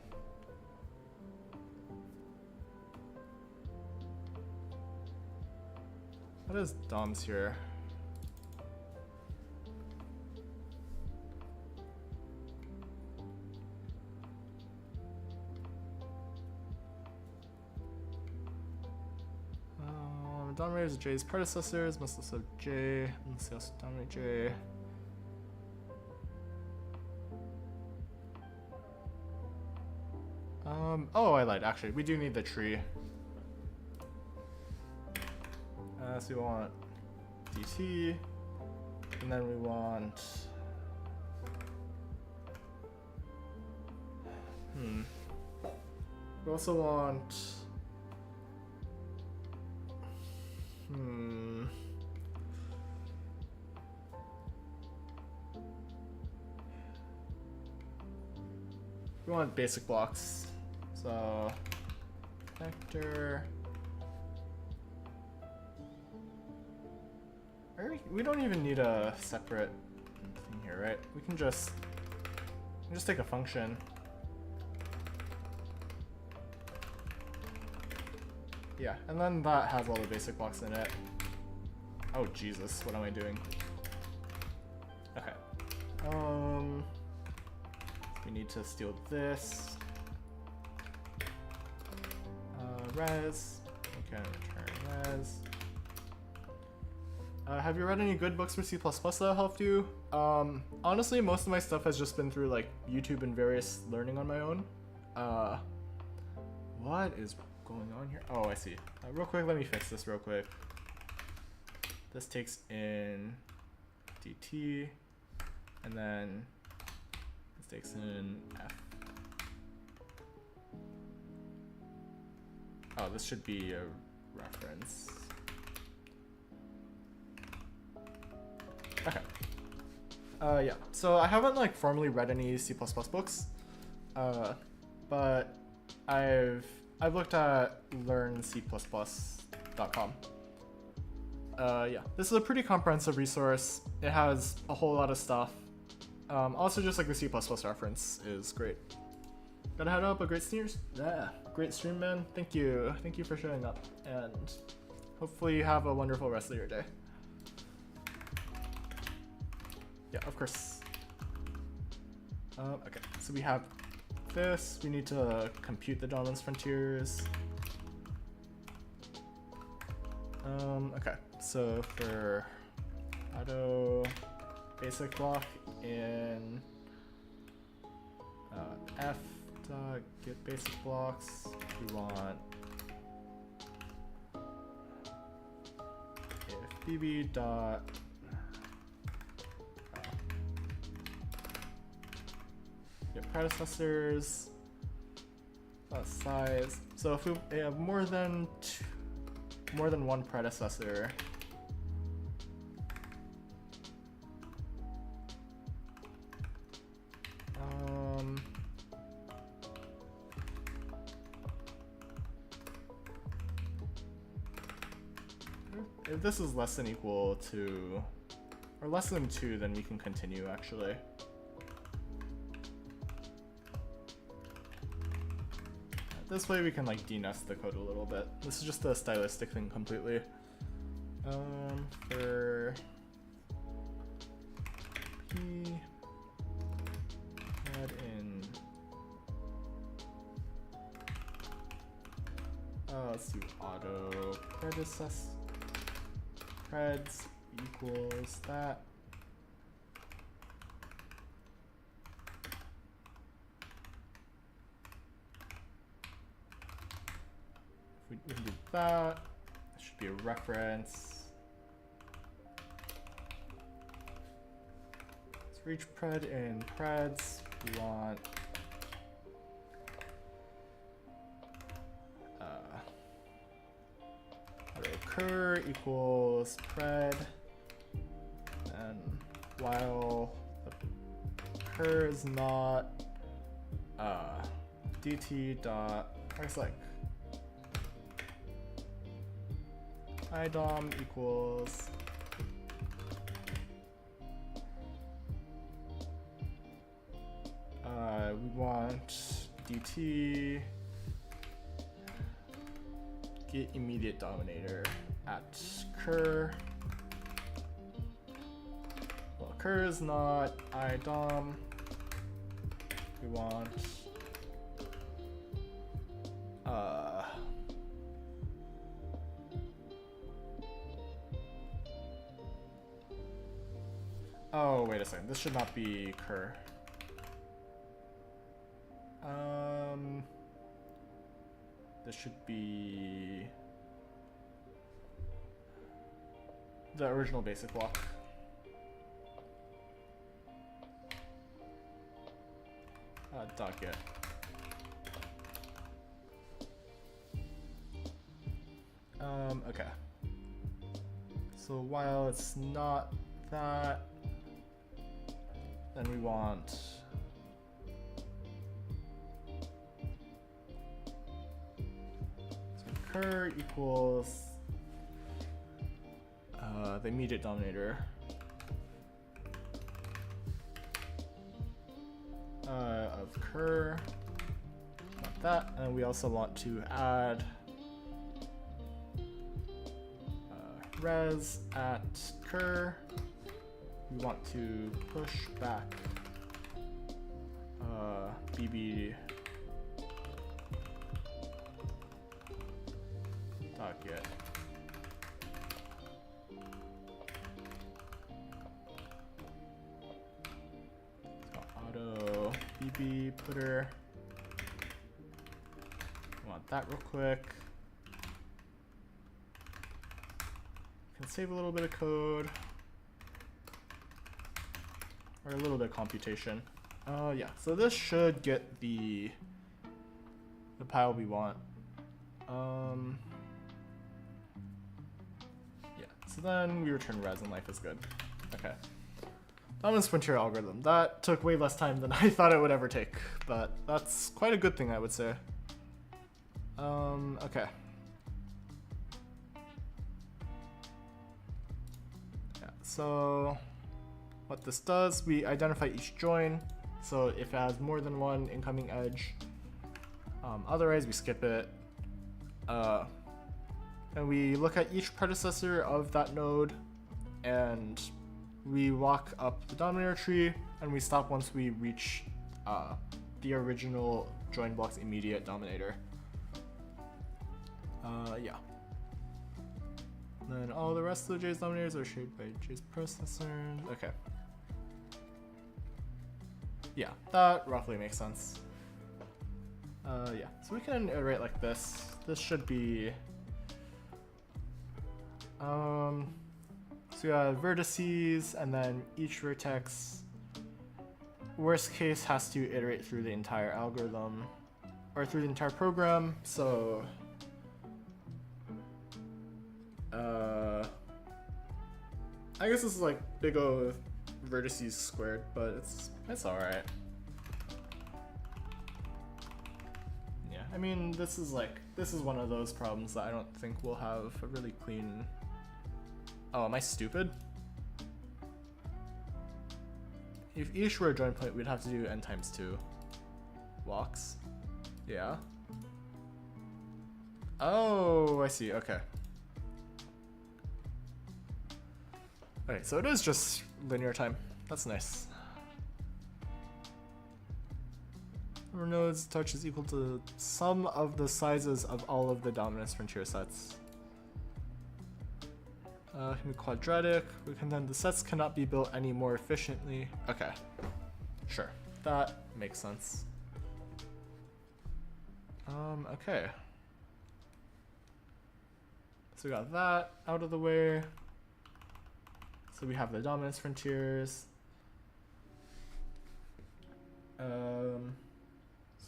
What is DOMs here? dominators of J's predecessors must also have J. Let's see, also dominate J. Oh, I lied. Actually, we do need the tree. So we want DT, and then we want. We also want. We want basic blocks. So, vector. We don't even need a separate thing here, right? We can just take a function. Yeah, and then that has all the basic blocks in it. Oh Jesus, what am I doing? Okay. We need to steal this. Res. Okay, return res. Have you read any good books for C++ that helped you? Honestly, most of my stuff has just been through like YouTube and various learning on my own. What is going on here? Oh, I see. Real quick, let me fix this real quick. This takes in DT, and then this takes in F. Oh, this should be a reference. Okay. Yeah. So I haven't like formally read any C++ books, but I've looked at learnc++.com. Yeah, this is a pretty comprehensive resource. It has a whole lot of stuff. Also, just like the C++ reference is great. Gotta head up. A great stream. Yeah, great stream, man. Thank you for showing up, and hopefully you have a wonderful rest of your day. Yeah, of course. Okay, so we have this. We need to compute the dominance frontiers. Okay, so for auto basic block in f dot get basic blocks, we want if bb dot get predecessors size. So if we have more than one predecessor, if this is less than equal to, or less than 2, then we can continue actually. This way we can like denest the code a little bit. This is just a stylistic thing completely. For P add in let's do auto predecessor preds equals that. We can do that. That should be a reference. Let's reach pred in preds. We want occur equals pred, and while the occur is not dt dot like idom equals we want dt get immediate dominator at cur. Well, cur is not idom. We want Oh, wait a second. This should not be cur. This should be the original basic block. Dot get. Okay. So while it's not that, then we want so cur equals the immediate dominator of cur, like that, and we also want to add res at cur. We want to push back bb dot get. So auto bb putter. Want that real quick. Can save a little bit of code. Or a little bit of computation. Yeah, so this should get the pile we want. Yeah, so then we return res and life is good. Okay. Dominance frontier algorithm. That took way less time than I thought it would ever take, but that's quite a good thing, I would say. Okay. Yeah, so what this does, we identify each join, so if it has more than one incoming edge. Otherwise, we skip it. And we look at each predecessor of that node, and we walk up the dominator tree, and we stop once we reach the original join block's immediate dominator. Yeah. And then all the rest of the J's dominators are shaped by J's processors. Okay. Yeah, that roughly makes sense. Yeah, so we can iterate like this. This should be, so we have vertices, and then each vertex, worst case, has to iterate through the entire algorithm, or through the entire program, so, I guess this is like big O vertices squared, but it's alright. Yeah, I mean, this is one of those problems that I don't think we'll have a really clean. Oh, am I stupid? If each were a join point, we'd have to do n times 2 walks. Yeah. Oh, I see, okay. Okay, so it is just linear time. That's nice. Number of nodes touch is equal to sum of the sizes of all of the dominance frontier sets. Can be quadratic. We can then the sets cannot be built any more efficiently. Okay, sure, that makes sense. Okay. So we got that out of the way. So we have the dominance frontiers. So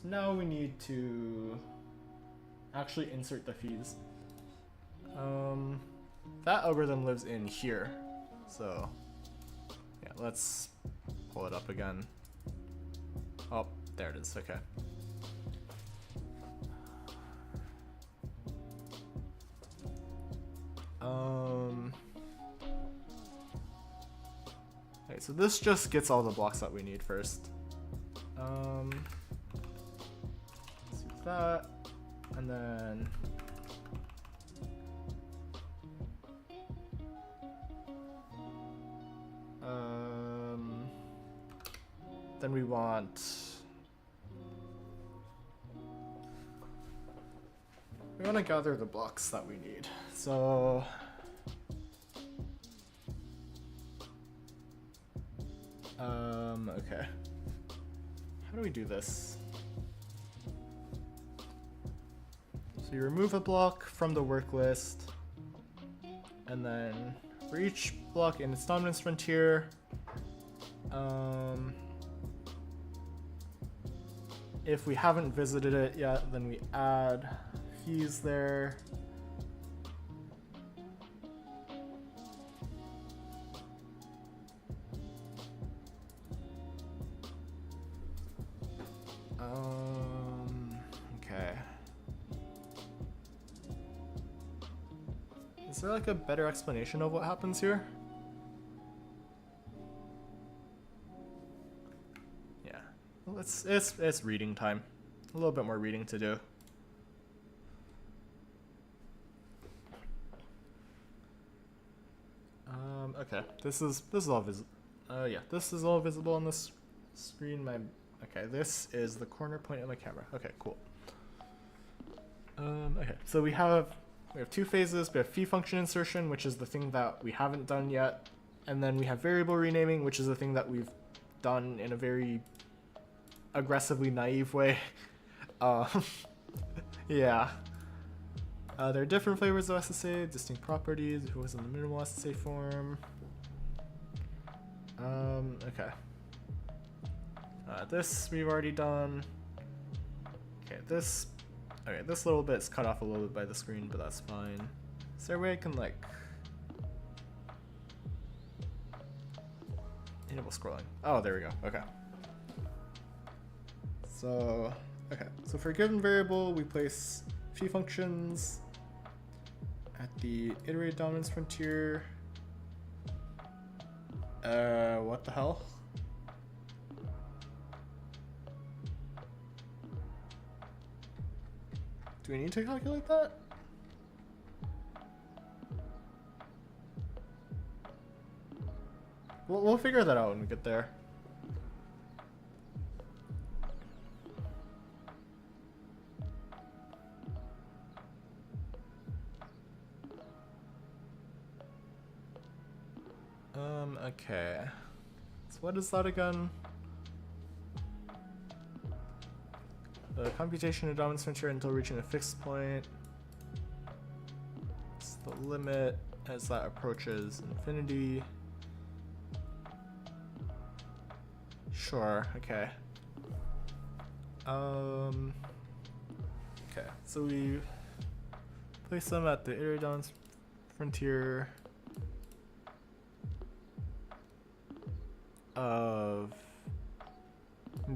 now we need to actually insert the fees. That algorithm lives in here. So yeah, let's pull it up again. Oh, there it is, okay. Okay, so this just gets all the blocks that we need first. Let's do that, and then we want to gather the blocks that we need. So Okay. How do we do this? So you remove a block from the work list, and then for each block in its dominance frontier, if we haven't visited it yet, then we add fees there. Okay. Is there like a better explanation of what happens here? Yeah. Well, it's reading time. A little bit more reading to do. Okay. This is all visible. Yeah, this is all visible on this screen. Okay, this is the corner point of my camera. Okay, cool. Okay, so we have two phases. We have fee function insertion, which is the thing that we haven't done yet, and then we have variable renaming, which is the thing that we've done in a very aggressively naive way. Yeah. There are different flavors of SSA, distinct properties. Who was in the minimal SSA form? Okay. This we've already done. Okay, this little bit's cut off a little bit by the screen, but that's fine. Is there a way I can like enable scrolling? Oh, there we go. Okay. So for a given variable, we place fee functions at the iterated dominance frontier. What the hell? Do we need to calculate that? We'll figure that out when we get there. Okay. So what is that again? The computation of dominance frontier until reaching a fixed point. It's the limit as that approaches infinity. Sure, okay. Okay, so we place them at the iterated dominance frontier of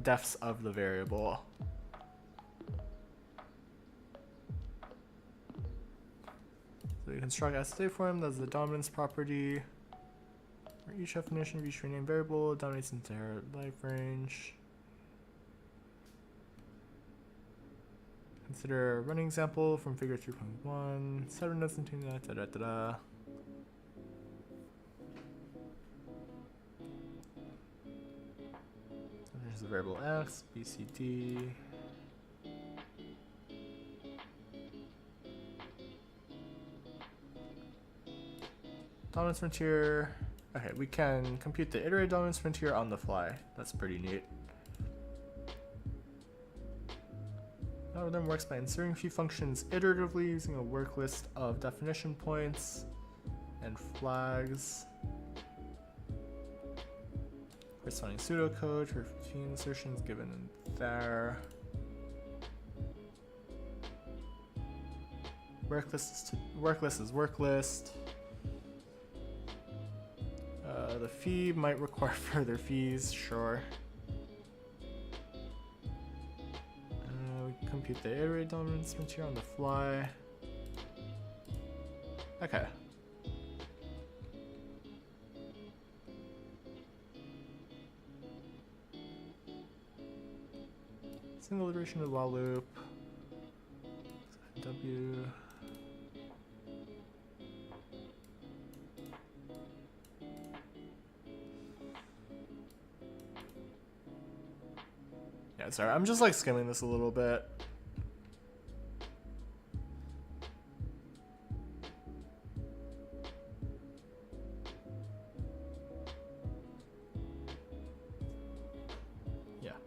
defs of the variable. So we construct SSA form that's the dominance property where each definition of each renamed variable dominates the entire life range. Consider a running example from figure 3.1. Several nodes into that, da da da da. There's the variable x, b, c, d. Dominance frontier. Okay, we can compute the iterated dominance frontier on the fly. That's pretty neat. Algorithm works by inserting fee functions iteratively using a work list of definition points and flags. Corresponding pseudocode for fee insertions given in there. Work list is work list. The fee might require further fees, sure. We compute the iterated dominance frontier on the fly. Okay. Single iteration of the while loop. W. Yeah, sorry, I'm just like skimming this a little bit.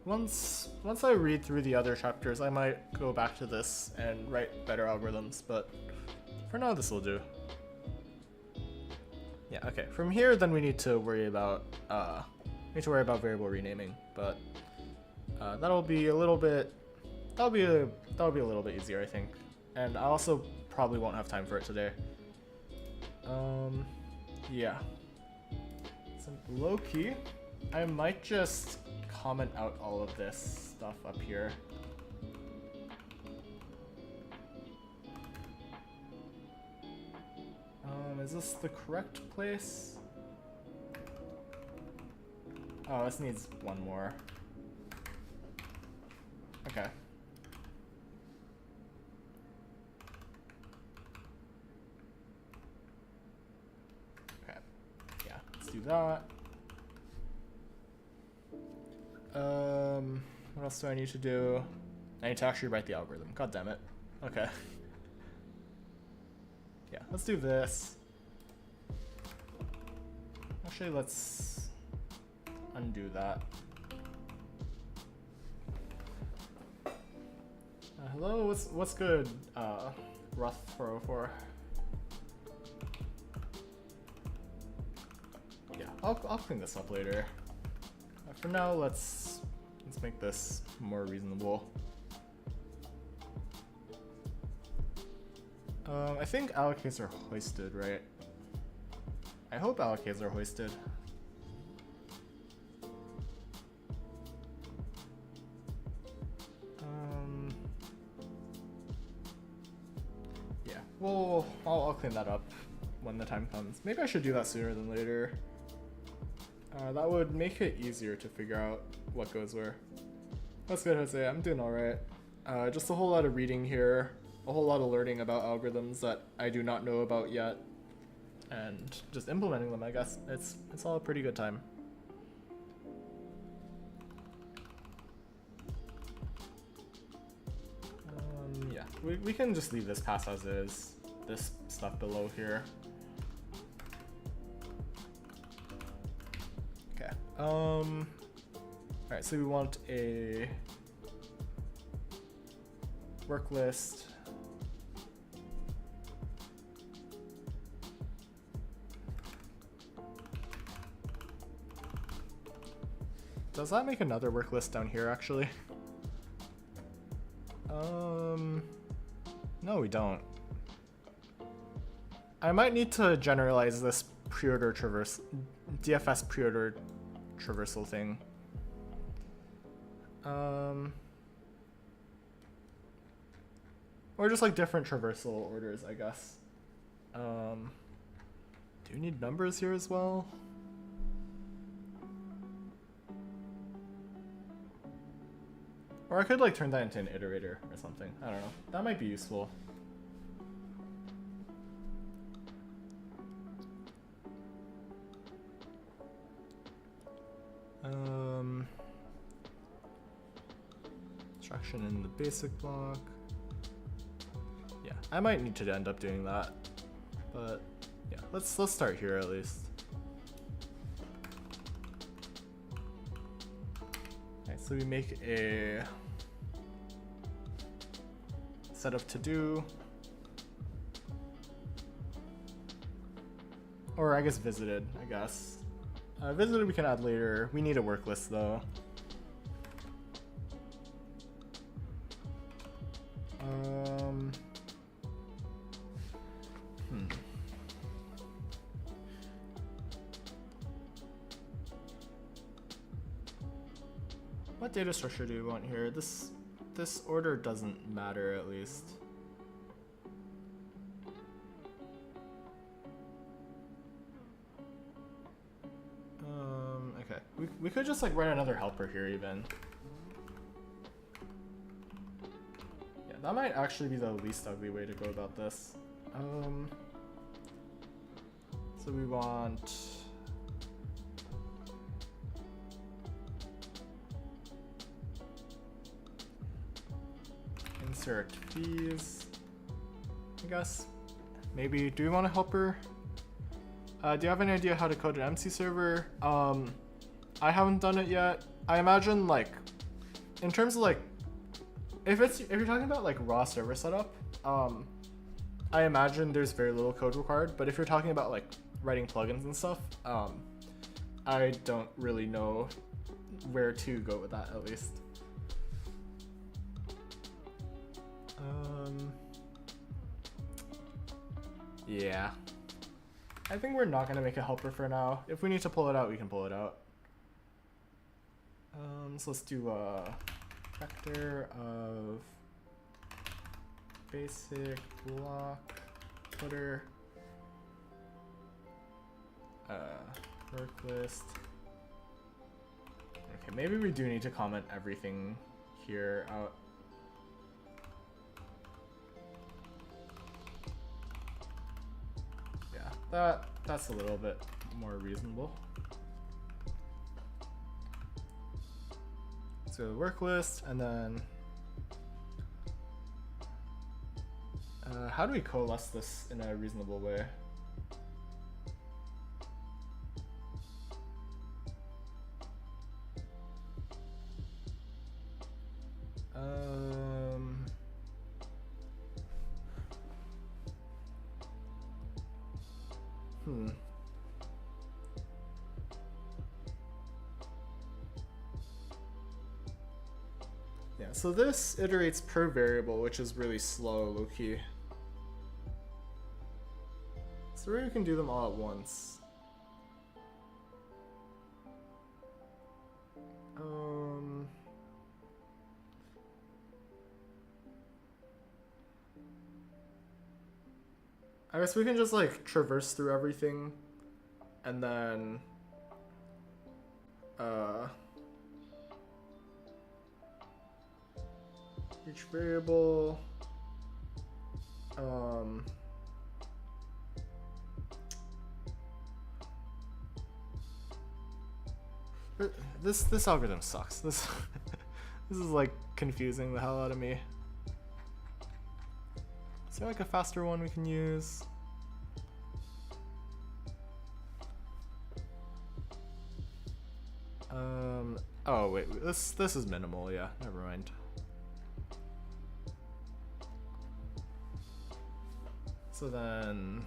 once I read through the other chapters, I might go back to this and write better algorithms, but for now this will do. Yeah, okay. From here, then we need to worry about variable renaming, but that'll be a little bit easier, I think. And I also probably won't have time for it today. Yeah. So low key, I might just comment out all of this stuff up here. Is this the correct place? Oh, this needs one more. Okay. Okay. Yeah, let's do that. What else do I need to do? I need to actually write the algorithm. God damn it. Okay. Yeah, let's do this. Actually, let's undo that. Hello, what's good, Roth404? Yeah, I'll clean this up later. For now, let's make this more reasonable. I think allocates are hoisted, right? I hope allocates are hoisted. Yeah, well, I'll clean that up when the time comes. Maybe I should do that sooner than later. That would make it easier to figure out what goes where. That's good, Jose. I'm doing alright. Just a whole lot of reading here, a whole lot of learning about algorithms that I do not know about yet, and just implementing them, I guess. It's all a pretty good time. Yeah, we can just leave this pass as is, this stuff below here. Okay, alright, so we want a work list. Does that make another work list down here, actually? No, we don't. I might need to generalize this preorder traverse, DFS preorder traversal thing. Or just like different traversal orders, I guess. Do you need numbers here as well? Or I could like turn that into an iterator or something. I don't know. That might be useful. Instruction in the basic block. Yeah, I might need to end up doing that. But yeah, let's start here at least. So we make a set of to do, or I guess visited, I guess. Visited we can add later. We need a work list though. What data structure do we want here? This order doesn't matter, at least. Okay. We could just like write another helper here even. Yeah, that might actually be the least ugly way to go about this. So we want insert fees, I guess. Maybe, do we want a helper? Do you have any idea how to code an MC server? I haven't done it yet. I imagine like in terms of like, if you're talking about like raw server setup, I imagine there's very little code required. But if you're talking about like writing plugins and stuff, I don't really know where to go with that, at least. Yeah. I think we're not gonna make a helper for now. If we need to pull it out, we can pull it out. So let's do a vector of basic block footer work list. Okay, maybe we do need to comment everything here out. Yeah, that's a little bit more reasonable. So the work list, and then how do we coalesce this in a reasonable way? Yeah, so this iterates per variable, which is really slow, low-key. So we can do them all at once. I guess we can just like traverse through everything and then each variable this algorithm sucks. This this is like confusing the hell out of me. Is there like a faster one we can use? Oh wait, this is minimal, yeah, never mind. So then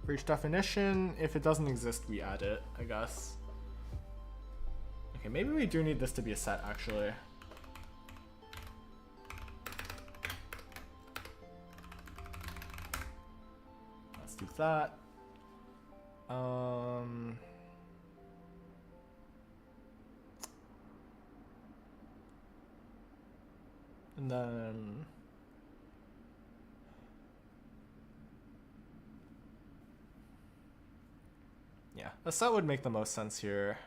for each definition, if it doesn't exist, we add it, I guess. Okay, maybe we do need this to be a set, actually. Let's do that. And then yeah, a set would make the most sense here.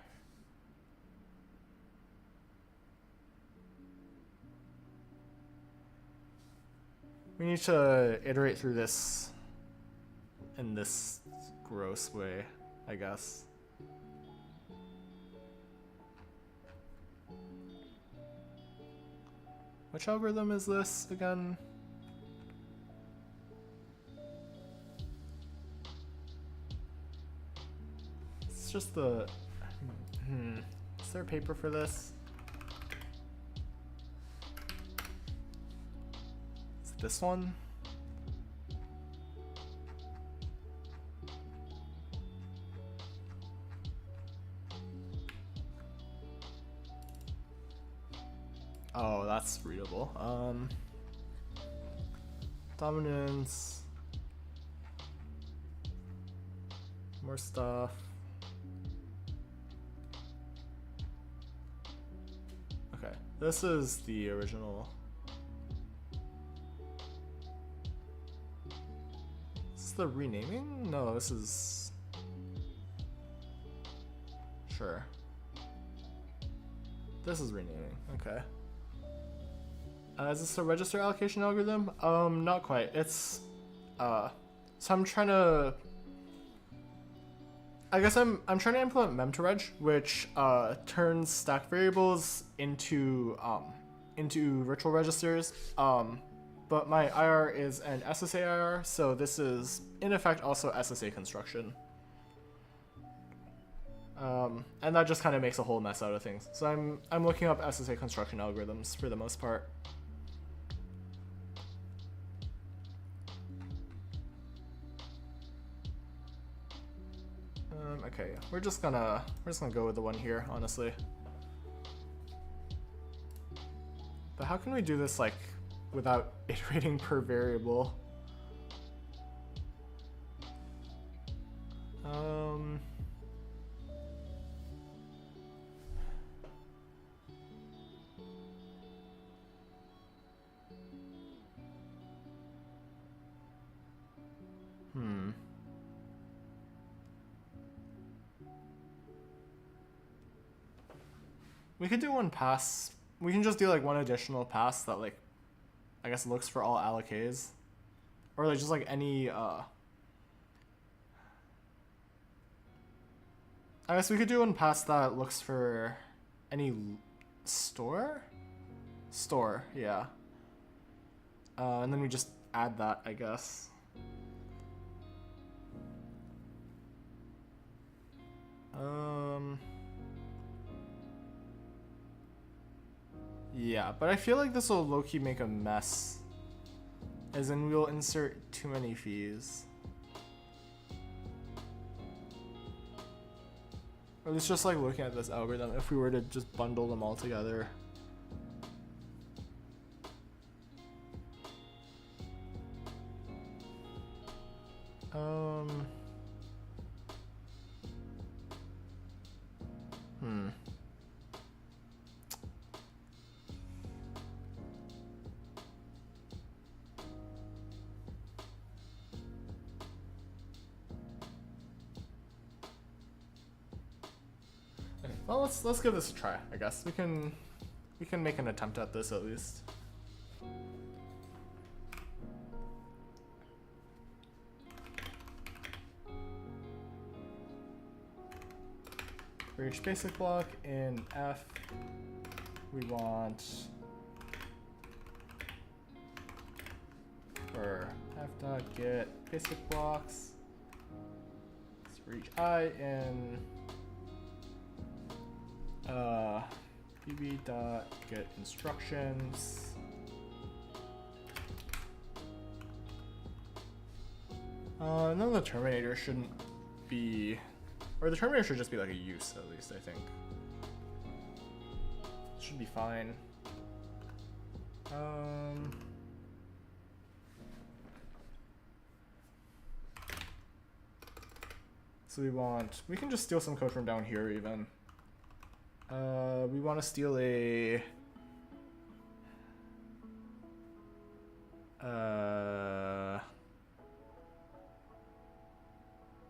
We need to iterate through this in this gross way, I guess. Which algorithm is this again? It's just the... Is there a paper for this? Is it this one? Oh, that's readable. Dominance. More stuff. Okay, this is the original. Is this the renaming? No, this is... Sure. This is renaming, okay. Is this a register allocation algorithm? Not quite. It's, so I'm trying to, I guess I'm trying to implement mem2reg, which, turns stack variables into virtual registers. But my IR is an SSA IR, so this is, in effect, also SSA construction. And that just kind of makes a whole mess out of things. So I'm looking up SSA construction algorithms for the most part. Okay, we're just gonna go with the one here, honestly. But how can we do this like without iterating per variable? We could do one pass. We can just do like one additional pass that like, I guess looks for all allocs. Or like just like any, I guess we could do one pass that looks for any store? Store, yeah. And then we just add that, I guess. Yeah, but I feel like this will low-key make a mess. As in, we'll insert too many fees. Or it's just like looking at this algorithm, if we were to just bundle them all together. Well, let's give this a try. I guess we can make an attempt at this at least. For each basic block in F, we want for f.get basic blocks. So for each I in bb.get instructions. And then the terminator shouldn't be, or the terminator should just be like a use at least, I think. Should be fine. So we can just steal some code from down here even. We want to steal a we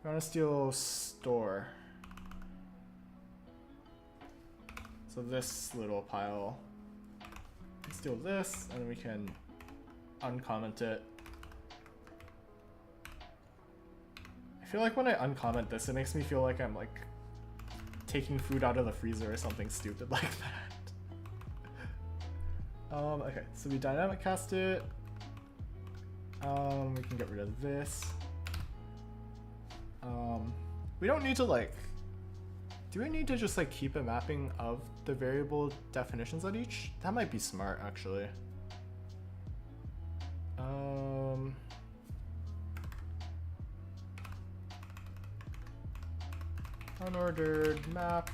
want to steal store. So this little pile. Let's steal this, and then we can uncomment it. I feel like when I uncomment this, it makes me feel like I'm like taking food out of the freezer or something stupid like that. Okay, so we dynamic cast it. We can get rid of this. We don't need to like, do we need to just like keep a mapping of the variable definitions at each? That might be smart actually. Unordered map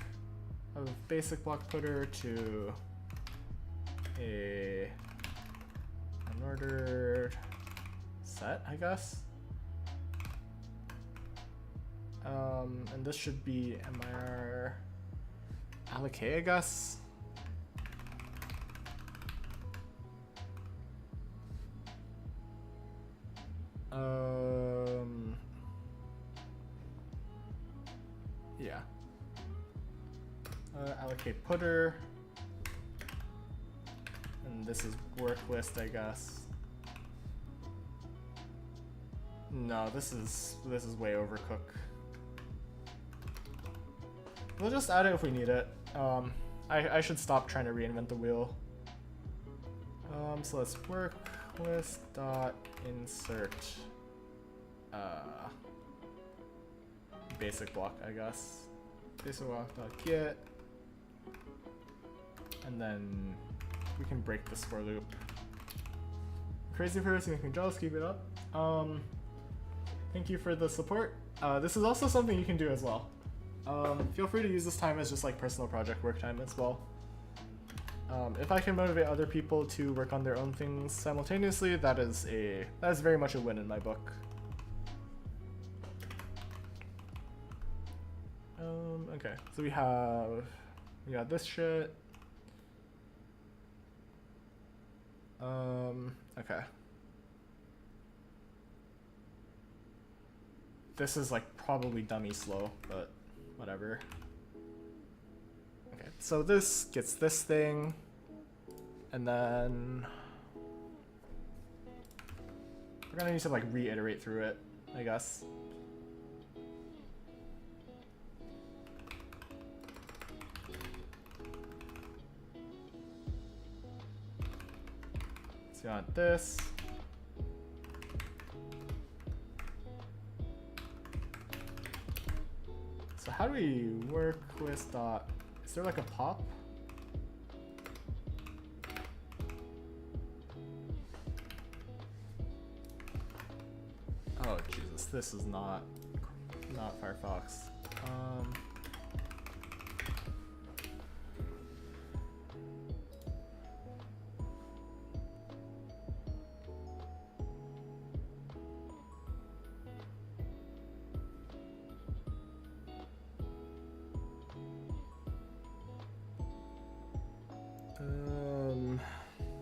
of basic block putter to a unordered set, I guess. And this should be mir alloc, I guess. Yeah. Allocate putter. And this is work list, I guess. No, this is way overcooked. We'll just add it if we need it. I should stop trying to reinvent the wheel. So let's work list dot insert basic block, I guess. basic.walk.get, and then we can break this for loop. Crazy person making jealous, keep it up. Thank you for the support. This is also something you can do as well. Feel free to use this time as just like personal project work time as well. If I can motivate other people to work on their own things simultaneously, that is very much a win in my book. Okay, so we got this shit. Okay. This is like probably dummy slow, but whatever. Okay, so this gets this thing, and then we're gonna need to like reiterate through it, I guess. So you want this. So how do we work with dot? Is there like a pop? Oh Jesus, this is not Firefox.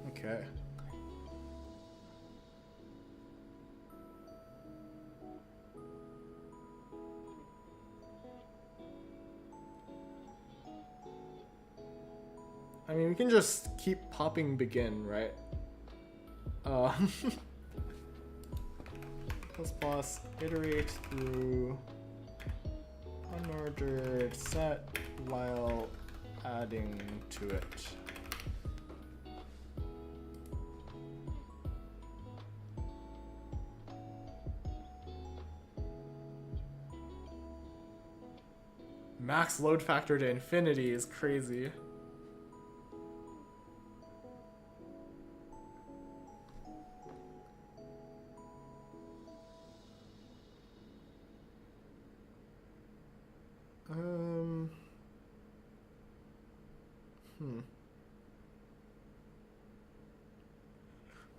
Okay. I mean, we can just keep popping begin, right? Plus iterate through unordered set while adding to it. Max load factor to infinity is crazy.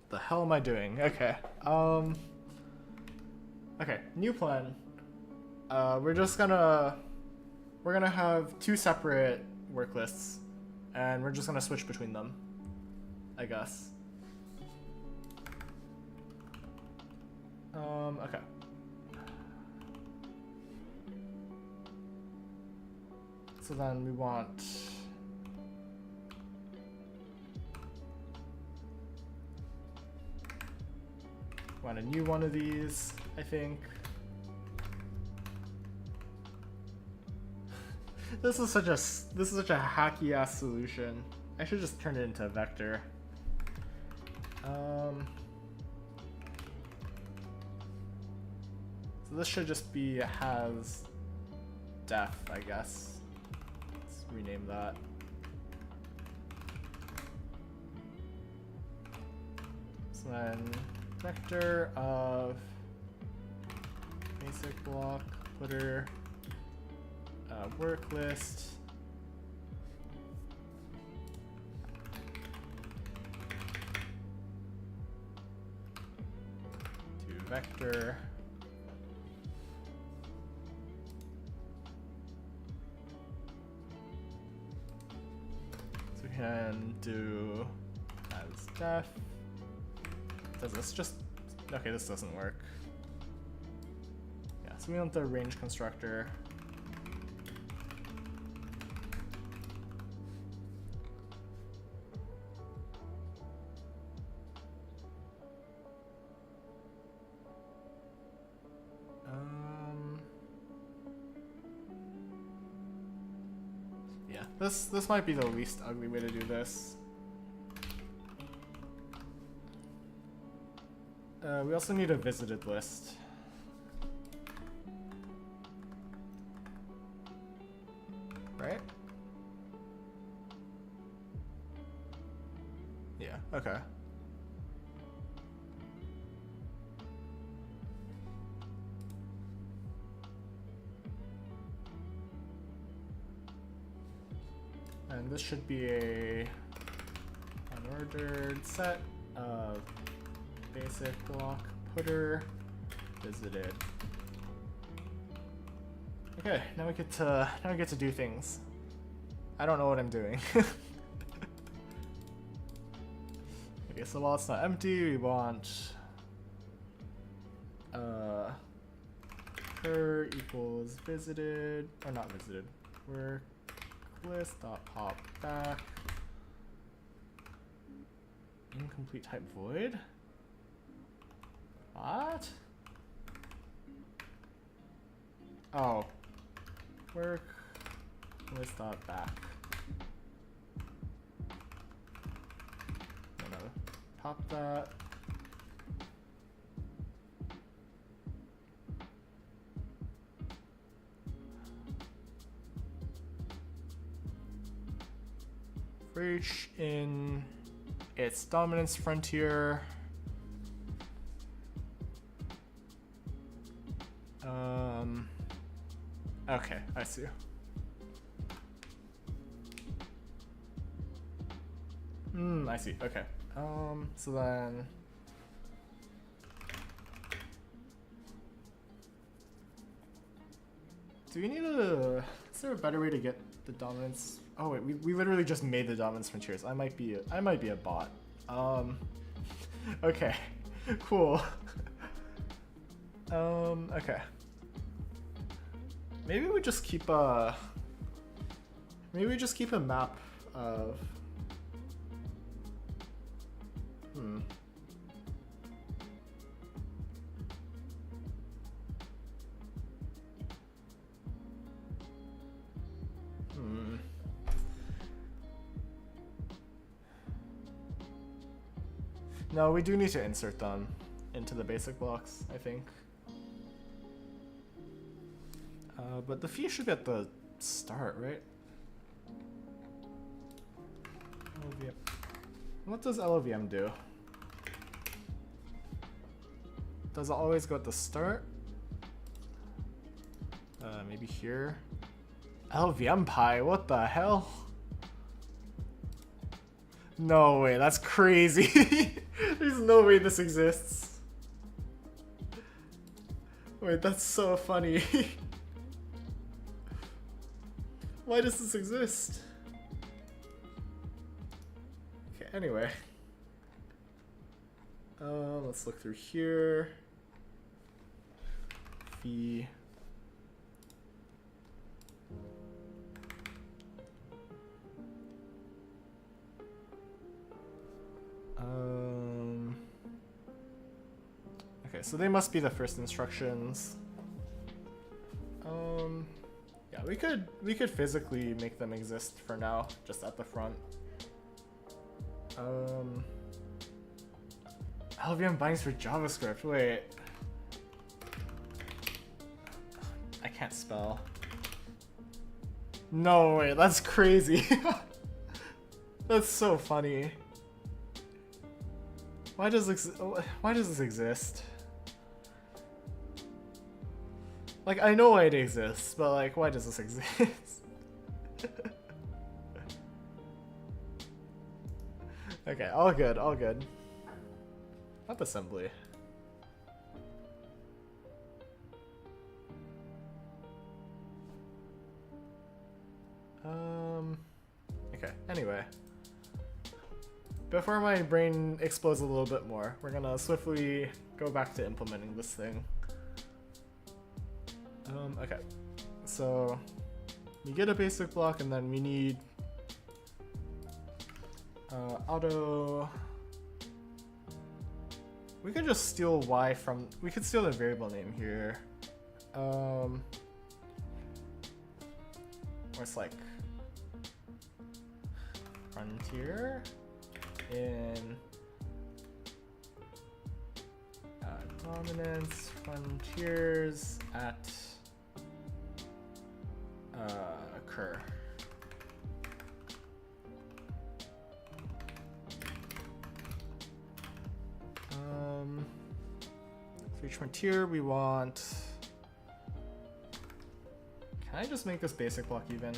The hell am I doing? Okay. Okay, new plan. We're gonna have two separate work lists, and we're just gonna switch between them, I guess. Okay. So then we want a new one of these, I think. This is such a hacky ass solution. I should just turn it into a vector. So this should just be has def, I guess. Let's rename that. So then vector of basic block footer work list to vector so we can do as def. Does this just okay? This doesn't work. Yeah, so we want the range constructor. Yeah, this might be the least ugly way to do this. We also need a visited list. right? Yeah, okay. And this should be a unordered set of basic block putter visited. Okay, now we get to do things. I don't know what I'm doing. Okay, so while it's not empty, we want her equals visited, or not visited, work list dot pop back incomplete type void. What? Oh, work list dot back. I'm gonna pop that. For each in its dominance frontier. Okay, I see. I see. Okay. So then do we need a, is there a better way to get the dominance? Oh wait, we literally just made the dominance frontiers. I might be a bot. Okay. Cool. Okay. Maybe we just keep a map of No, we do need to insert them into the basic blocks, I think. But the fee should be at the start, right? LVM. What does LVM do? Does it always go at the start? Maybe here? LVM pie, what the hell? No way, that's crazy. There's no way this exists. Wait, that's so funny. Why does this exist? Okay, anyway. Let's look through here. Fee. Okay, so they must be the first instructions. Yeah, we could physically make them exist for now, just at the front. LVM bindings for JavaScript. Wait, I can't spell. No way, that's crazy. That's so funny. Why does this exist? Like, I know why it exists, but like, why does this exist? Okay, all good, all good. WebAssembly. Okay, anyway. Before my brain explodes a little bit more, we're gonna swiftly go back to implementing this thing. Okay, so we get a basic block and then we need auto. We could just steal y from, we could steal the variable name here. Or it's like frontier in dominance frontiers at occur. For each frontier, we want. Can I just make this basic block even?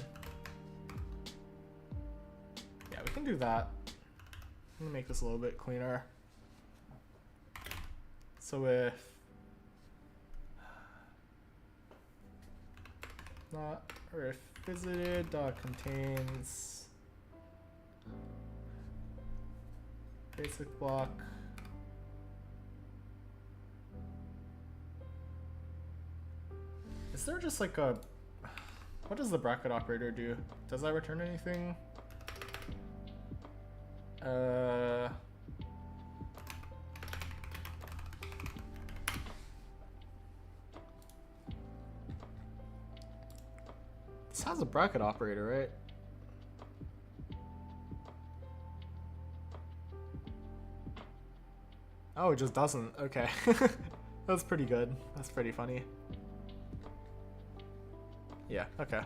Yeah, we can do that. I'm gonna make this a little bit cleaner. So if not, or if visited dot contains basic block. Is there just like a, what does the bracket operator do? Does that return anything? This has a bracket operator, right? Oh, it just doesn't. Okay. That's pretty good. That's pretty funny. Yeah, okay.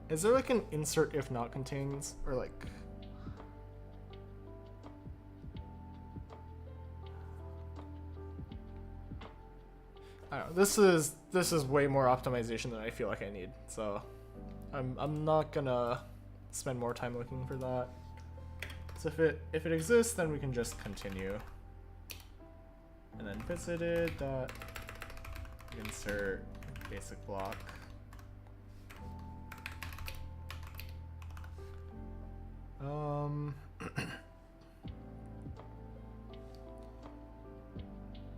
Is there like an insert if not contains, or like I don't know, this is way more optimization than I feel like I need, so I'm not gonna spend more time looking for that. So if it exists, then we can just continue. And then visited dot insert basic block.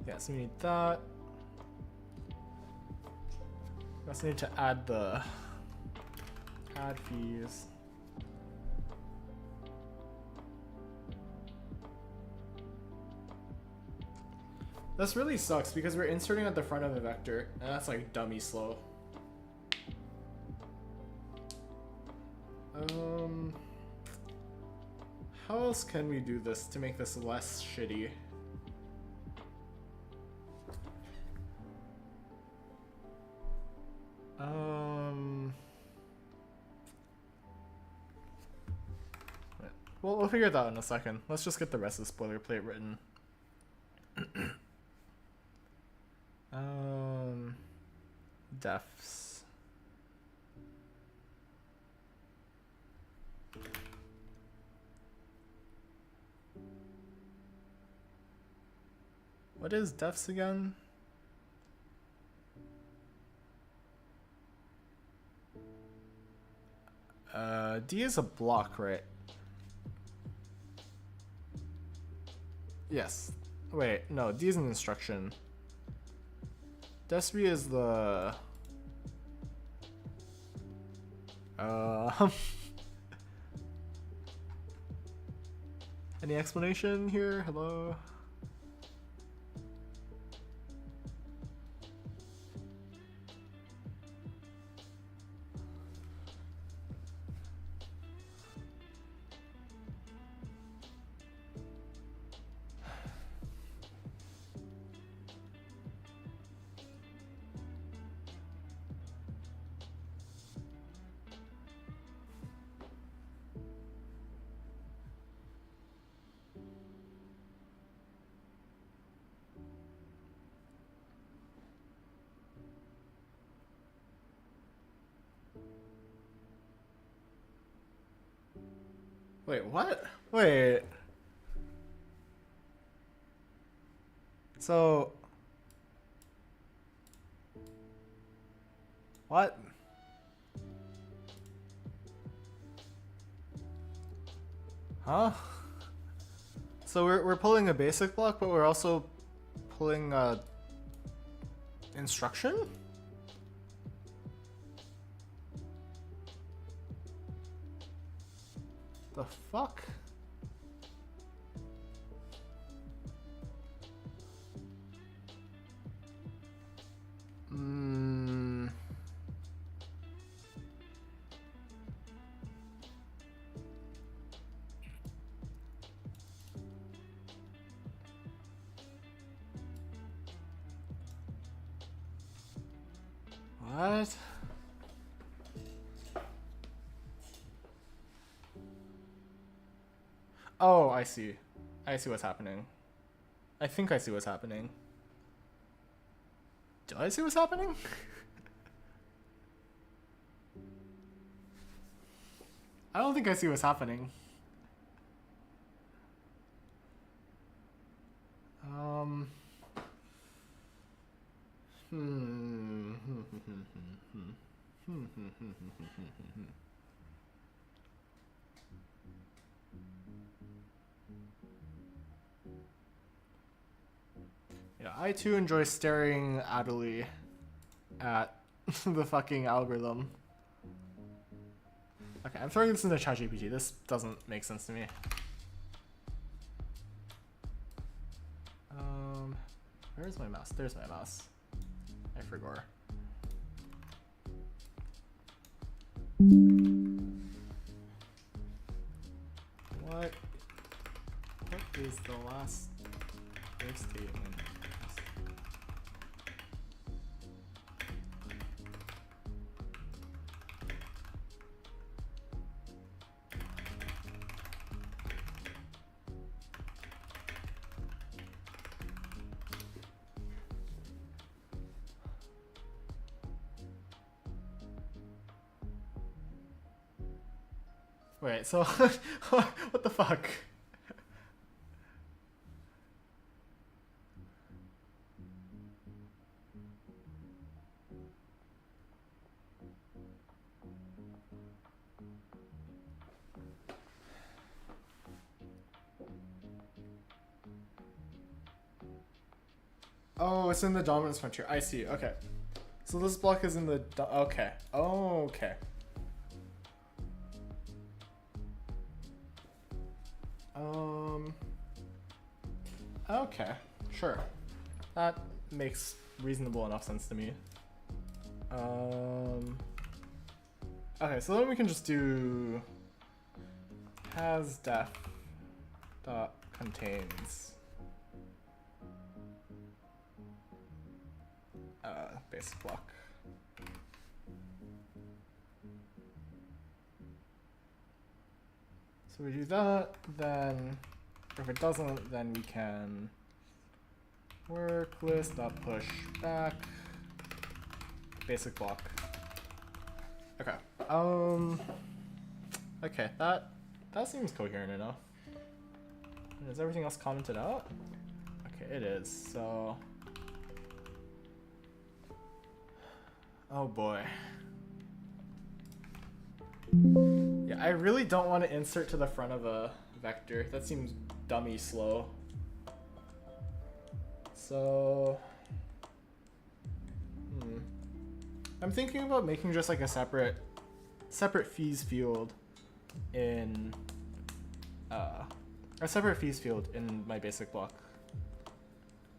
Yeah, so we need that. We also need to add the add fees. This really sucks because we're inserting at the front of the vector, and that's like dummy slow. How else can we do this to make this less shitty? We'll figure that out in a second. Let's just get the rest of the boilerplate written. Defs. What is defs again? D is a block, right? Yes. Wait, no, D is an instruction. Desp is the any explanation here? Hello? Wait, what? Wait. So... What? Huh? So we're pulling a basic block, but we're also pulling a instruction? The fuck? What? Oh, I see. I see what's happening. I think I see what's happening. Do I see what's happening? I don't think I see what's happening. Yeah, I too enjoy staring idly at the fucking algorithm. Okay, I'm throwing this into ChatGPT. This doesn't make sense to me. Where's my mouse? There's my mouse. I forgot. What is the last if statement? Wait, so what the fuck? Oh, it's in the dominance frontier. I see. Okay. So this block is in the okay. Oh, okay. Okay, sure. That makes reasonable enough sense to me. Okay, so then we can just do has def dot contains basic block. So we do that, then if it doesn't, then we can work list dot push back basic block. Okay. Okay, that seems coherent enough. Is everything else commented out? Okay, it is. So, oh boy. Yeah, I really don't want to insert to the front of a vector. That seems dummy slow. So, I'm thinking about making just like a separate fees field in a separate fees field in my basic block,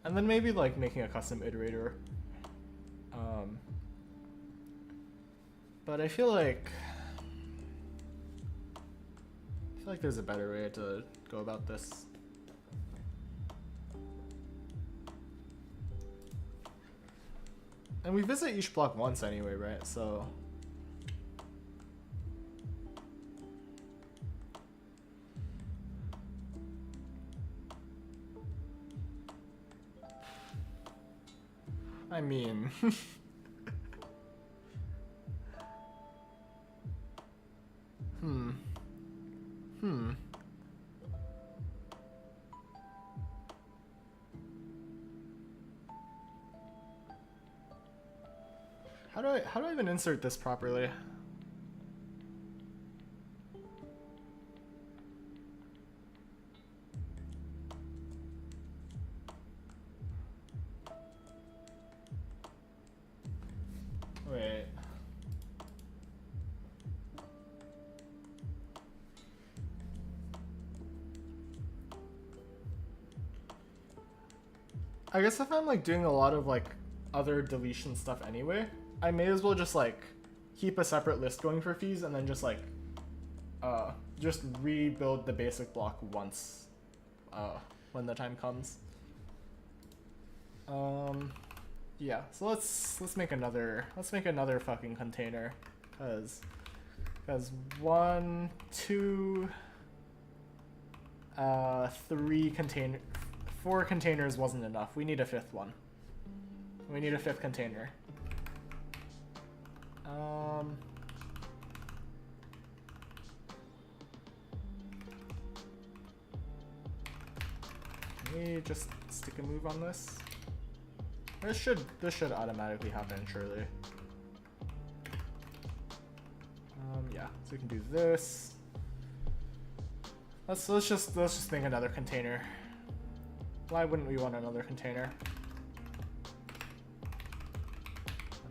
and then maybe like making a custom iterator. But I feel like there's a better way to go about this. And we visit each block once anyway, right? So I mean How do I even insert this properly? Wait. I guess if I'm like doing a lot of like other deletion stuff anyway, I may as well just like keep a separate list going for fees and then just like just rebuild the basic block once when the time comes. Yeah, so let's make another fucking container, cause 1, 2 4 containers wasn't enough. We need a 5th one. We need a 5th container. Can we just stick a move on this? This should automatically happen, surely. Yeah, so we can do this. Let's just think another container. Why wouldn't we want another container?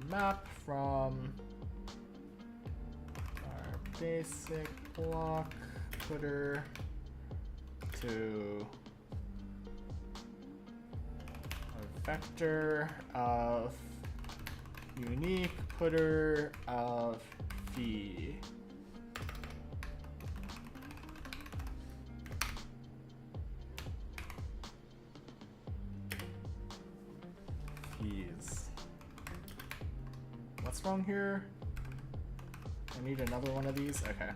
A map from our basic block footer to a vector of unique footer of fee. Fees. What's wrong here? I need another one of these? Okay.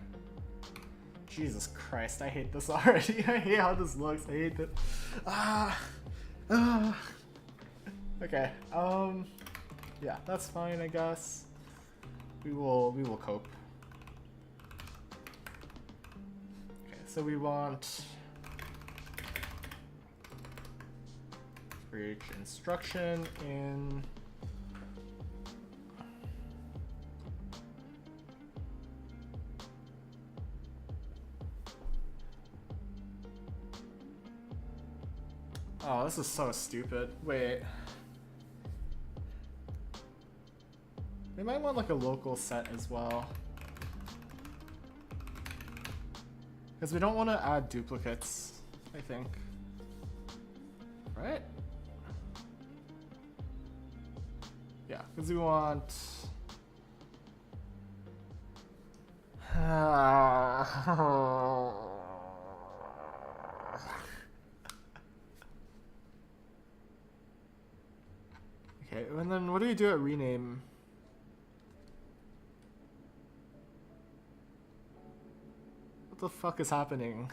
Jesus Christ, I hate this already. I hate how this looks. I hate that. Okay, yeah, that's fine, I guess. We will cope. Okay, so we want for each instruction in oh, this is so stupid. Wait. We might want like a local set as well. Because we don't want to add duplicates, I think. Right? Yeah, because we want... Okay, and then what do we do at rename? What the fuck is happening?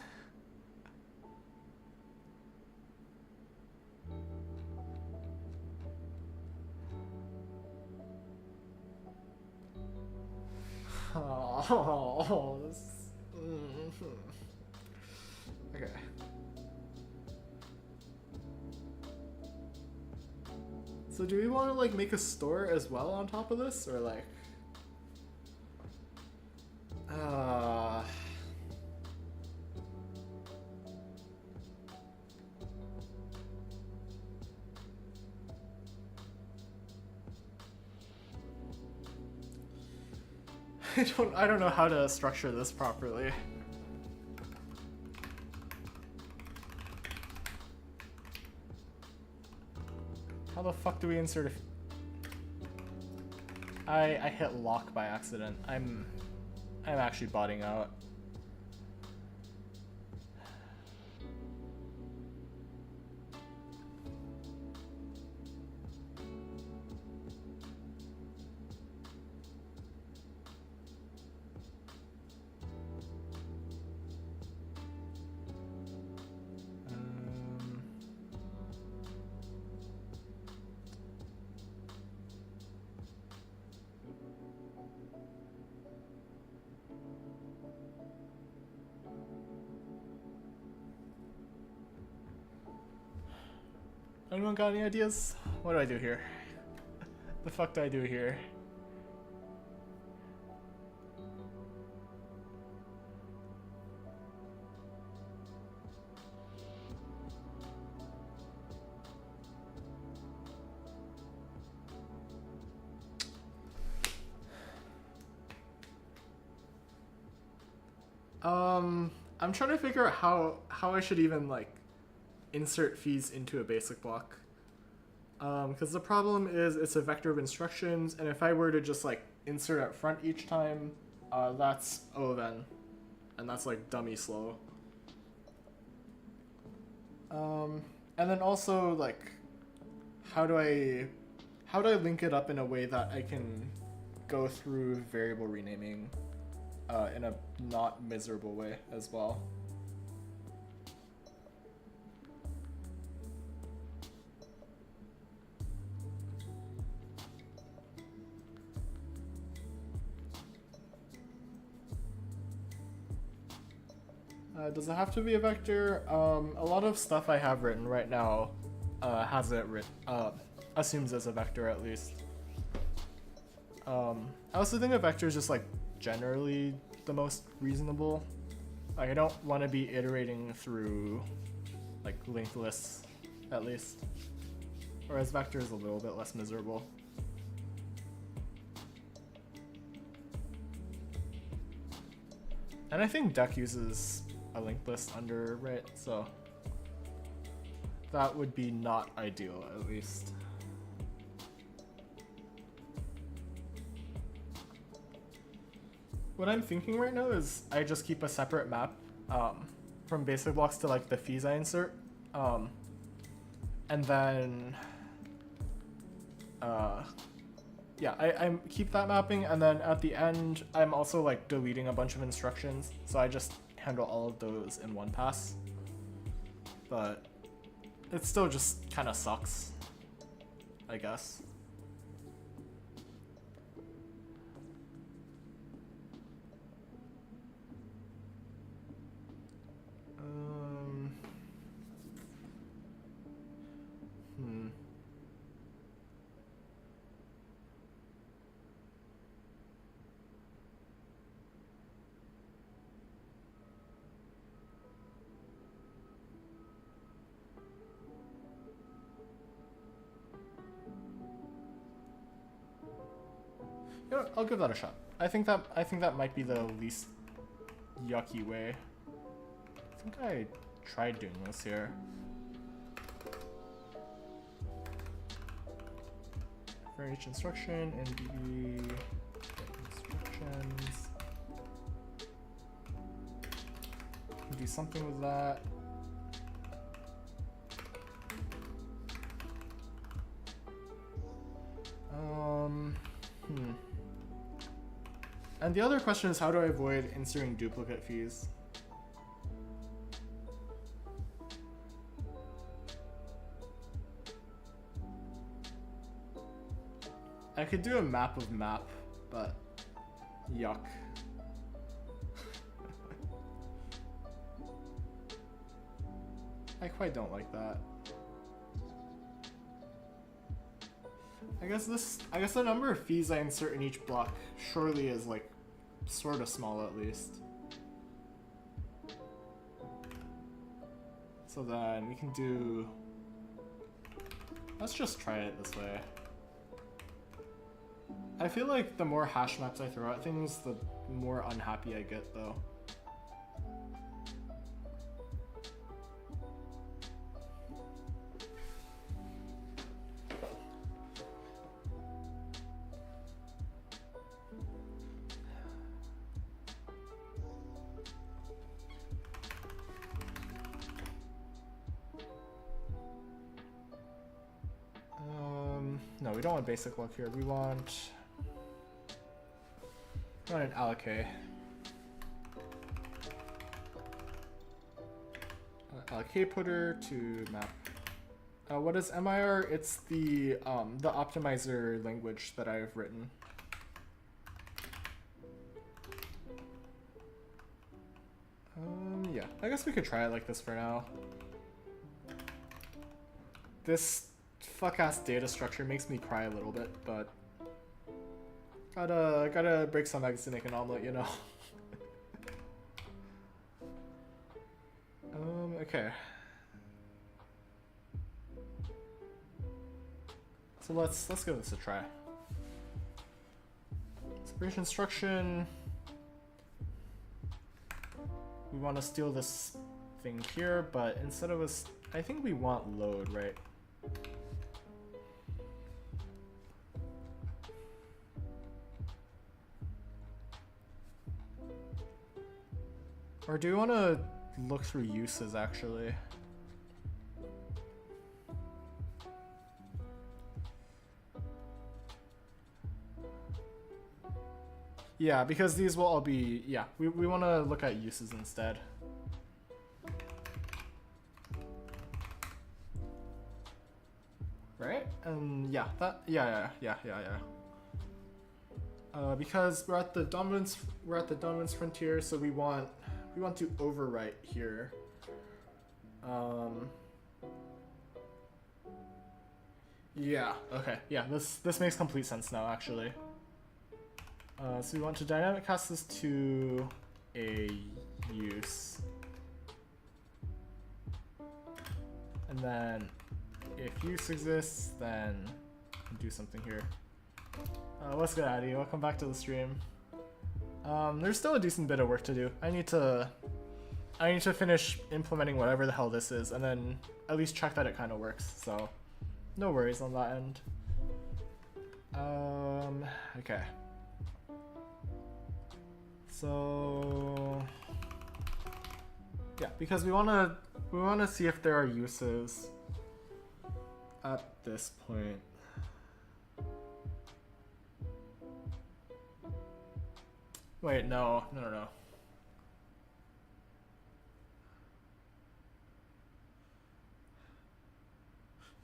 Oh, this... Okay. So do we want to like make a store as well on top of this, or like... I don't know how to structure this properly. How the fuck do we insert a... I hit lock by accident. I'm actually botting out. Anyone got any ideas? What do I do here? The fuck do I do here? I'm trying to figure out how I should even like insert fees into a basic block. Because the problem is it's a vector of instructions, and if I were to just like insert up front each time, that's then, and that's like dummy slow. And then also like, how do I link it up in a way that I can go through variable renaming in a not miserable way as well? Does it have to be a vector? A lot of stuff I have written right now has it assumes as a vector at least. I also think a vector is just like generally the most reasonable. Like I don't want to be iterating through like linked lists at least. Whereas vector is a little bit less miserable. And I think deck uses a linked list under, right? So that would be not ideal at least. What I'm thinking right now is I just keep a separate map from basic blocks to like the fees I insert. And then yeah, I keep that mapping, and then at the end I'm also like deleting a bunch of instructions, so I just handle all of those in one pass. But it still just kind of sucks, I guess. You know what, I'll give that a shot. I think that might be the least yucky way. I think I tried doing this here. For each instruction, NDB instructions. Do something with that. And the other question is, how do I avoid inserting duplicate fees? I could do a map of map, but yuck. I quite don't like that. I guess the number of fees I insert in each block surely is like sort of small at least. So then we can do, let's just try it this way. I feel like the more hash maps I throw at things, the more unhappy I get though. No, we don't want basic block here. We want an allocate. Allocate putter to map. What is MIR? It's the optimizer language that I've written. Yeah, I guess we could try it like this for now. This fuck-ass data structure makes me cry a little bit, but gotta break some eggs to make an omelet, you know. Okay. So let's give this a try. Separation instruction. We want to steal this thing here, but instead of us, I think we want load, right? Or do we want to look through uses actually? Yeah, because these will all be, yeah, we want to look at uses instead. Right? And yeah, yeah. Because we're at the dominance frontier, so we want we want to overwrite here. Yeah, okay, yeah, this makes complete sense now, actually. So we want to dynamic cast this to a use. And then if use exists, then do something here. What's good, Addy? Welcome back to the stream. There's still a decent bit of work to do. I need to finish implementing whatever the hell this is, and then at least check that it kind of works. So, no worries on that end. Okay. So, yeah, because we wanna see if there are uses at this point. Wait, no. No,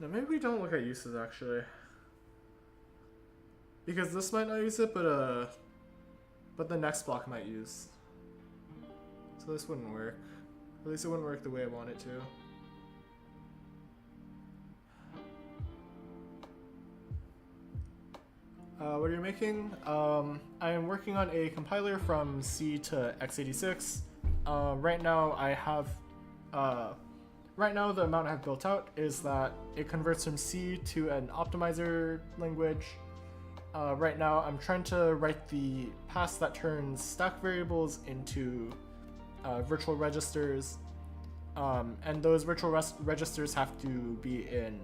maybe we don't look at uses actually. Because this might not use it, but the next block might use. So this wouldn't work. At least it wouldn't work the way I want it to. What are you making? I am working on a compiler from C to x86. Right now I have, right now the amount I have built out is that it converts from C to an optimizer language. Right now I'm trying to write the pass that turns stack variables into virtual registers. And those virtual registers have to be in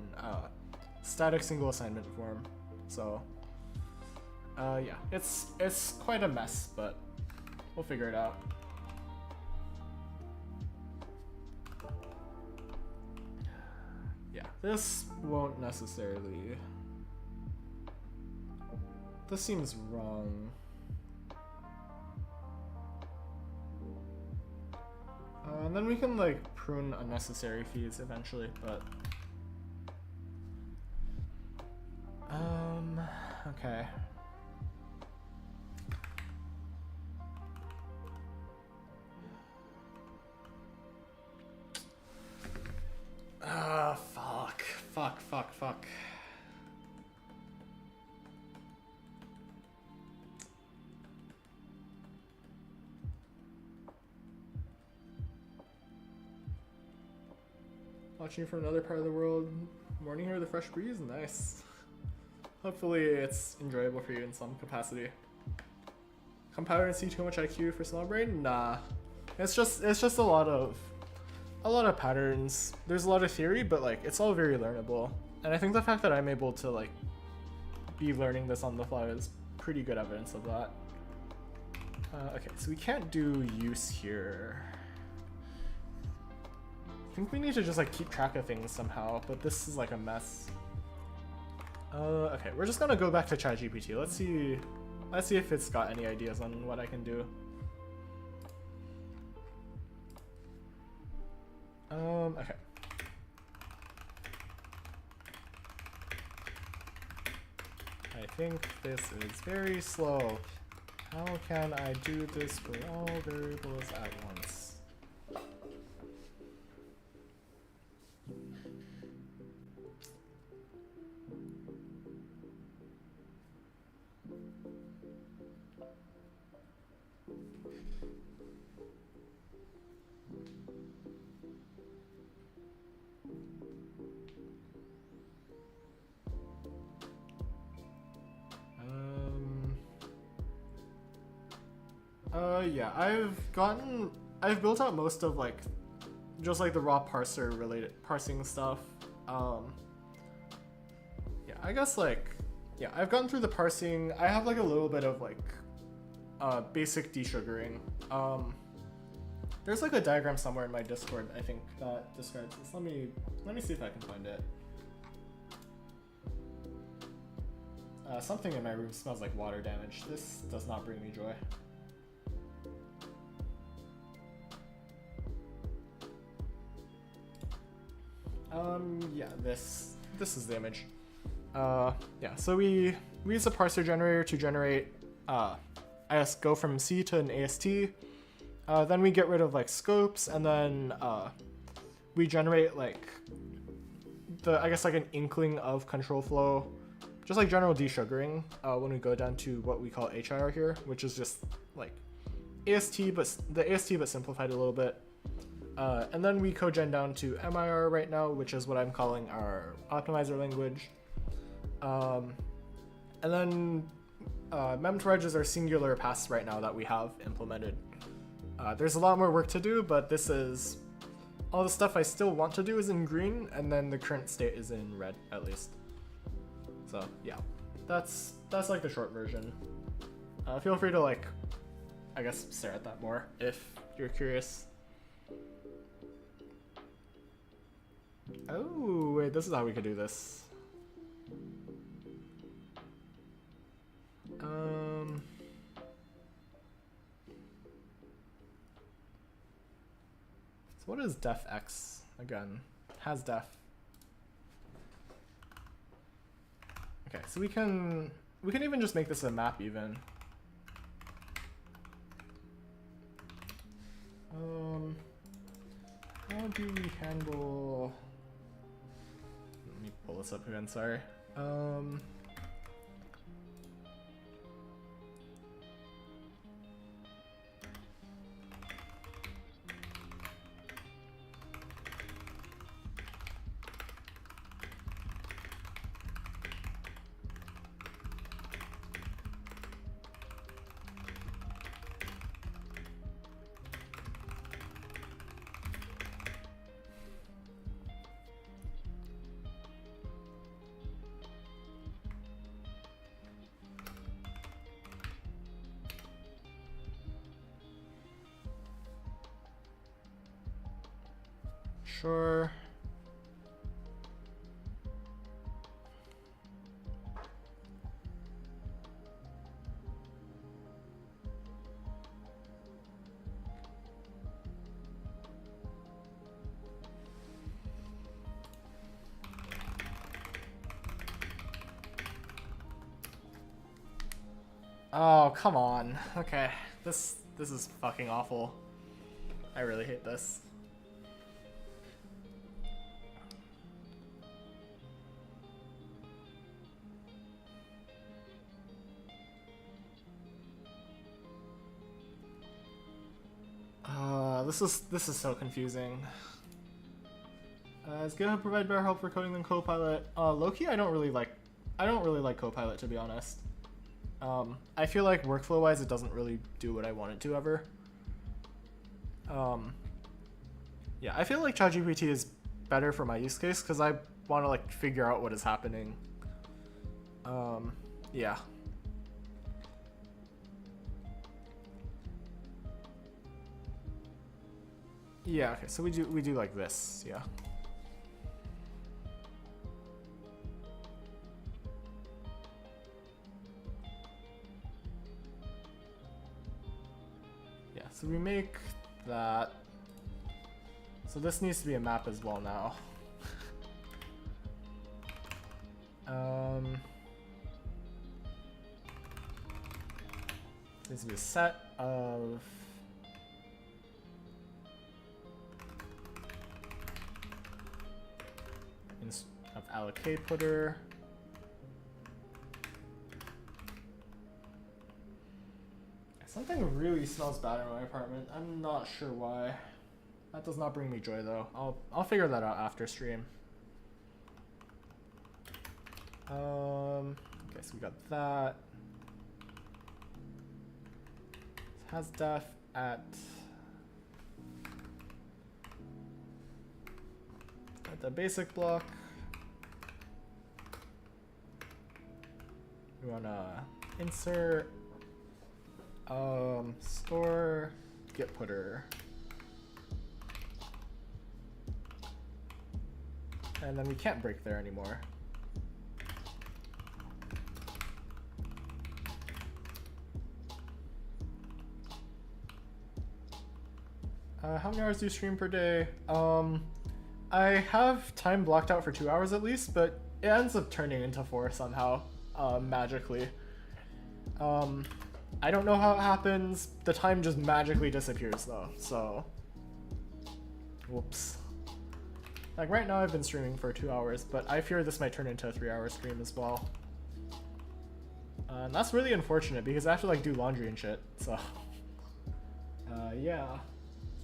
static single assignment form. So yeah, it's quite a mess, but we'll figure it out. Yeah, this won't necessarily... This seems wrong. And then we can like prune unnecessary fees eventually, but okay. Fuck. Watching you from another part of the world. Morning here with a fresh breeze, nice. Hopefully it's enjoyable for you in some capacity. Compiler and see too much IQ for small brain? Nah. It's just a lot of patterns. There's a lot of theory, but like it's all very learnable. And I think the fact that I'm able to like be learning this on the fly is pretty good evidence of that. Okay, so we can't do use here. I think we need to just like keep track of things somehow, but this is like a mess. Okay, we're just gonna go back to ChatGPT. Let's see if it's got any ideas on what I can do. Okay. I think this is very slow. How can I do this for all variables at once? Yeah, I've built out most of like, just like the raw parser related parsing stuff. Yeah, I guess like, yeah, I've gone through the parsing. I have like a little bit of like, basic desugaring. There's like a diagram somewhere in my Discord, I think, that describes this. Let me see if I can find it. Something in my room smells like water damage. This does not bring me joy. Yeah, this is the image. Yeah, so we use a parser generator to generate, I guess, go from C to an AST. Then we get rid of like scopes, and then we generate like I guess like an inkling of control flow, just like general desugaring when we go down to what we call HIR here, which is just like AST, but the AST but simplified a little bit. And then we cogen down to MIR right now, which is what I'm calling our optimizer language. And then mem2reg is our singular pass right now that we have implemented. There's a lot more work to do, but this is all the stuff I still want to do is in green, and then the current state is in red, at least. So yeah, that's like the short version. Feel free to like, I guess, stare at that more if you're curious. Oh wait, this is how we could do this. So what is def x again? Has def. Okay, so we can even just make this a map even. How do we handle? Let me pull this up again. Sorry. Sure. Oh, come on. Okay. This is fucking awful. I really hate this. This is so confusing. Is GitHub provide better help for coding than Copilot? Low-key, I don't really like Copilot, to be honest. I feel like workflow-wise, it doesn't really do what I want it to ever. Yeah, I feel like ChatGPT is better for my use case because I want to like figure out what is happening. Yeah. Yeah, okay, so we do like this, yeah. Yeah, so we make that. So this needs to be a map as well now. Needs to be a set of allocate putter. Something really smells bad in my apartment. I'm not sure why. That does not bring me joy though. I'll figure that out after stream. Okay, so we got that. It has def at the basic block. We wanna insert store git putter, and then we can't break there anymore. How many hours do you stream per day? I have time blocked out for 2 hours at least, but it ends up turning into 4 somehow, magically. I don't know how it happens. The time just magically disappears though, so. Whoops. Like right now I've been streaming for 2 hours, but I fear this might turn into a 3-hour stream as well. And that's really unfortunate because I have to like do laundry and shit, so. Yeah.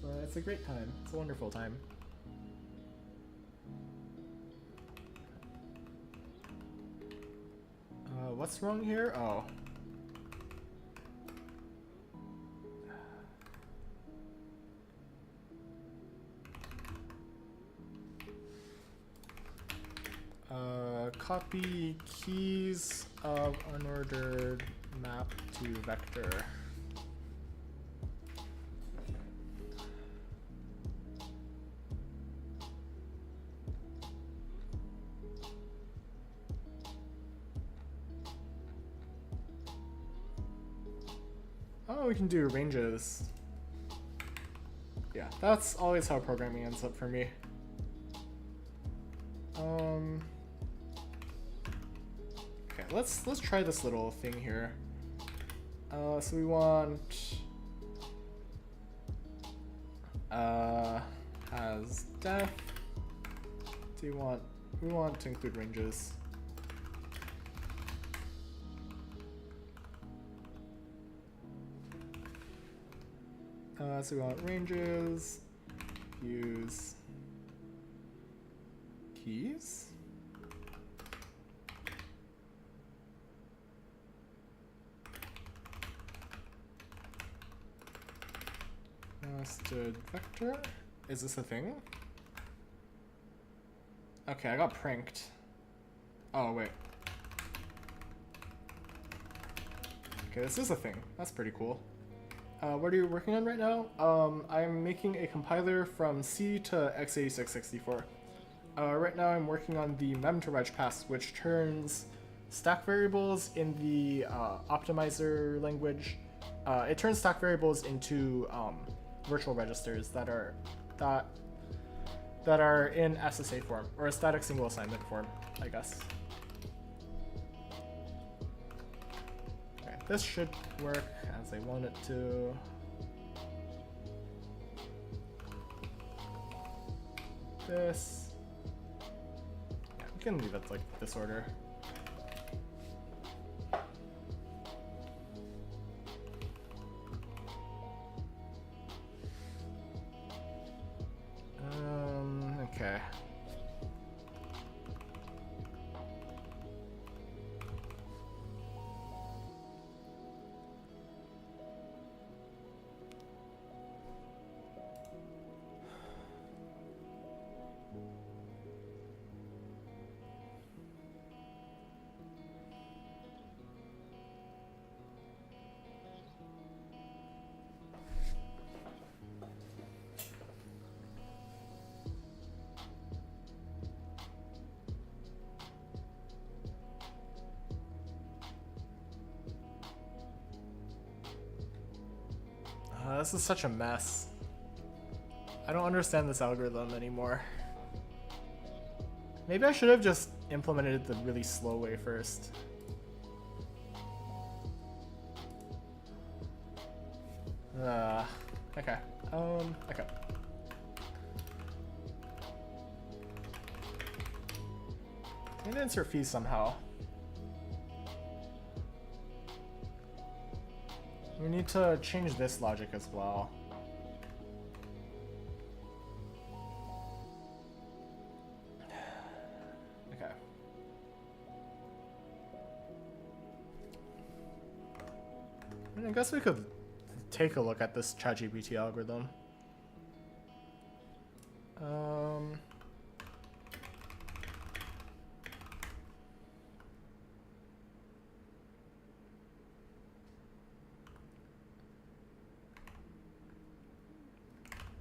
So it's a great time. It's a wonderful time. What's wrong here? Oh. Copy keys of unordered map to vector. Oh, we can do ranges. Yeah, that's always how programming ends up for me. Okay, let's try this little thing here. So we want has def. We want to include ranges. So we want ranges, use keys. Nested vector. Is this a thing? Okay, I got pranked. Oh, wait. Okay, this is a thing. That's pretty cool. What are you working on right now? I'm making a compiler from C to x86-64. Right now I'm working on the mem2reg pass, which turns stack variables in the optimizer language. It turns stack variables into virtual registers that are in SSA form, or a static single assignment form, I guess. Okay, this should work as I want it to. This. Yeah, we can leave it like this order. Okay. This is such a mess. I don't understand this algorithm anymore. Maybe I should have just implemented it the really slow way first. Okay. Okay. I need to insert fees somehow. We need to change this logic as well. Okay. I guess we could take a look at this ChatGPT algorithm.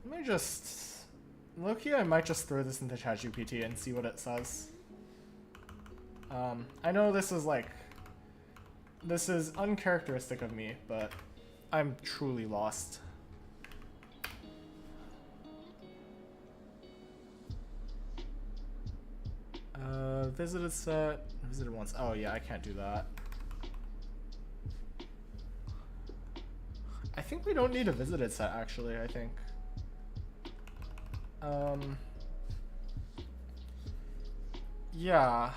Let me just... Loki, I might just throw this into ChatGPT and see what it says. I know this is like... This is uncharacteristic of me, but I'm truly lost. Visited set, visited once. Oh yeah, I can't do that. I think we don't need a visited set actually, I think. Yeah.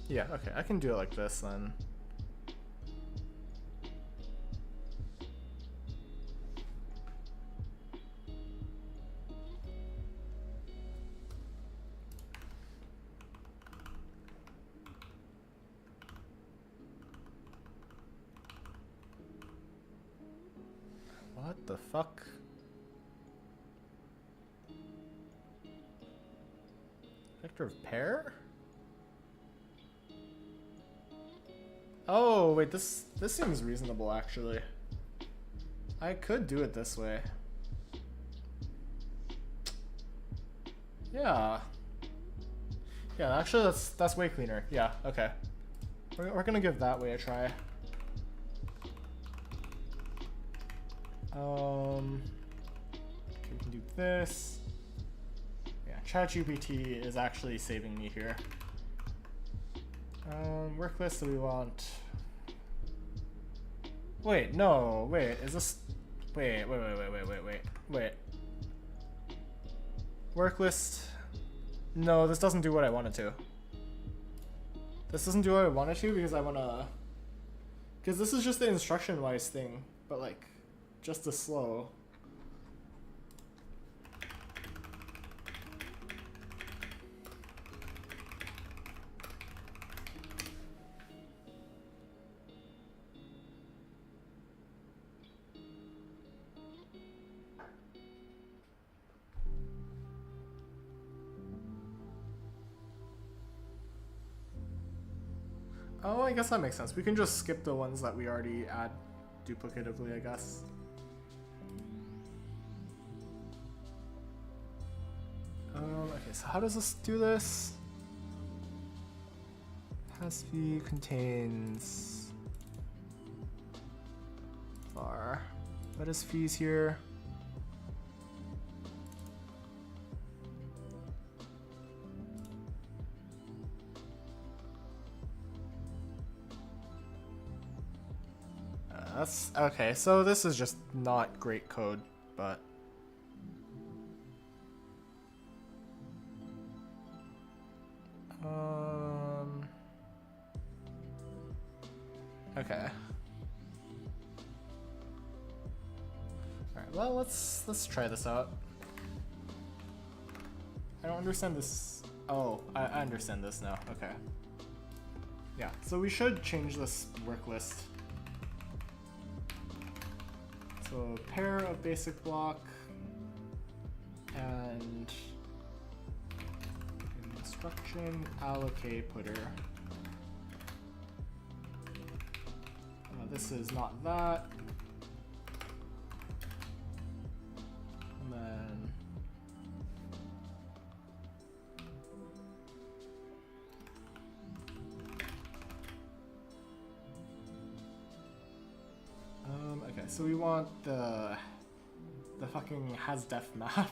Yeah, okay, I can do it like this then. What the fuck? Vector of pair? Oh, wait, this seems reasonable actually. I could do it this way. Yeah. Yeah, actually that's way cleaner. Yeah, okay. We're gonna give that way a try. We can do this. Yeah, ChatGPT is actually saving me here. Work list, do we want... Wait, no, wait, is this... Wait. Work list... No, this doesn't do what I want it to. This doesn't do what I want it to because I wanna... Because this is just the instruction-wise thing, but like, just as slow. Oh, I guess that makes sense. We can just skip the ones that we already add duplicatively, I guess. Okay, so how does this do this? Pass fee contains var. What is fees here? That's okay, so this is just not great code, but okay. Alright, well let's try this out. I don't understand this. Oh, I understand this now. Okay. Yeah, so we should change this work list. So pair of basic block and instruction allocate putter. This is not that. And then okay, so we want the fucking has-def map.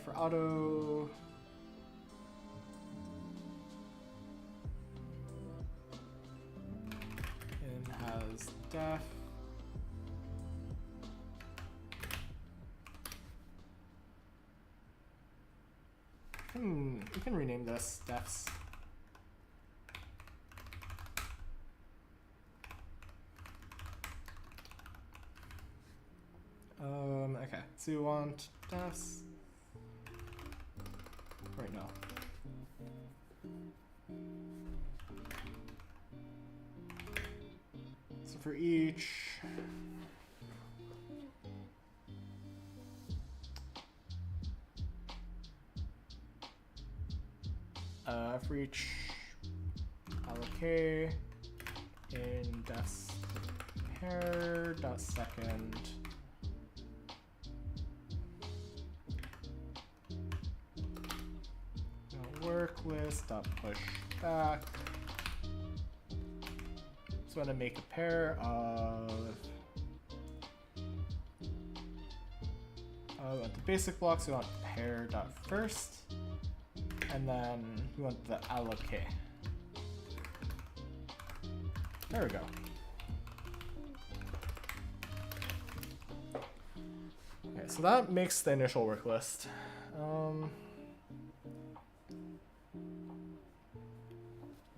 For auto. In has-def. We can rename this defs. Okay, so you want defs right now. So for each allocate in defs pair dot second work list dot push back. So I'm gonna make a pair of We want the basic blocks, we want pair.first, and then we want the allocate. There we go. Okay, so that makes the initial work list.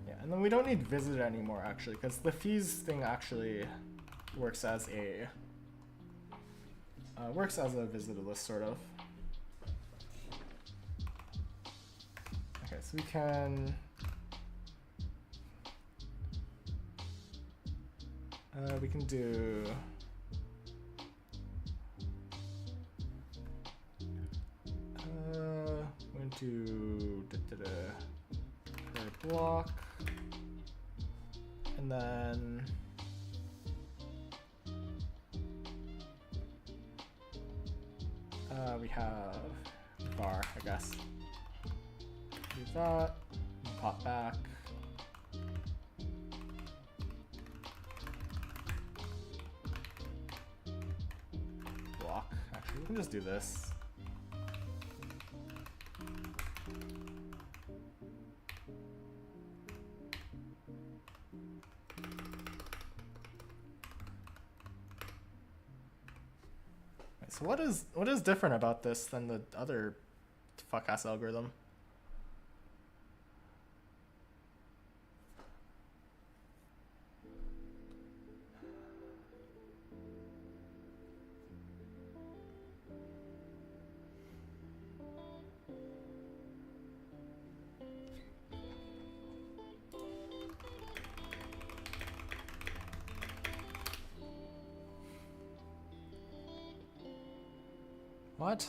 Yeah, and then we don't need visited anymore actually, because the fees thing actually works as a visited list sort of. Okay, so we can do we're going to per block, and then we have var, I guess. Do that, pop back. Block. Actually, we can just do this. So what is different about this than the other fuck-ass algorithm? What?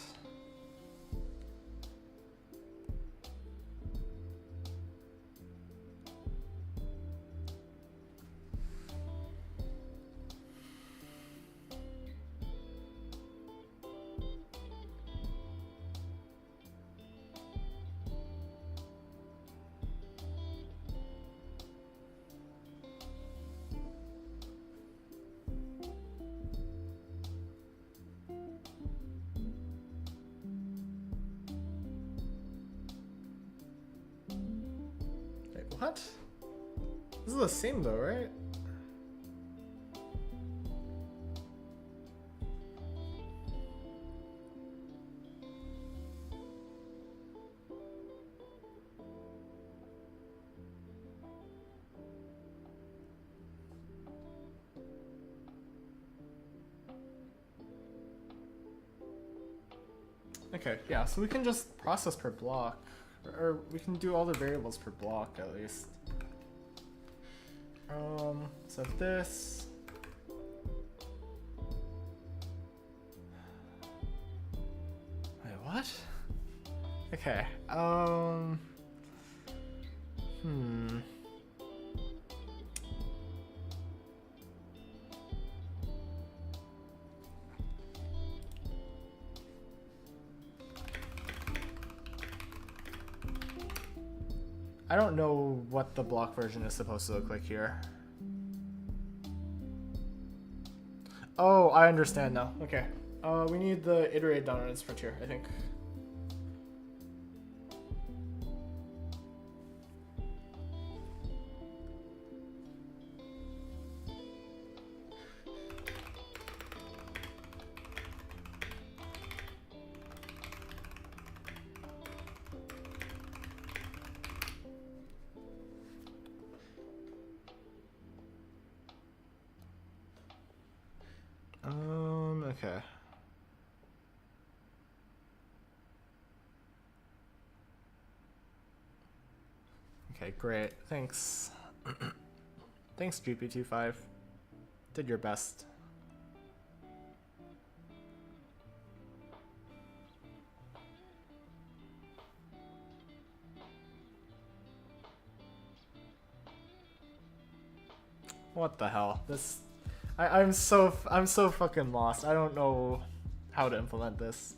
What? This is the same though, right? Okay, yeah, so we can just process per block. Or we can do all the variables per block at least. So this. Wait, what? Okay. I don't know what the block version is supposed to look like here. Oh, I understand now. Okay. We need the iterated dominance frontier, I think. Okay. Okay, great. Thanks. Thanks, GP25. Did your best. What the hell? This I'm so fucking lost. I don't know how to implement this.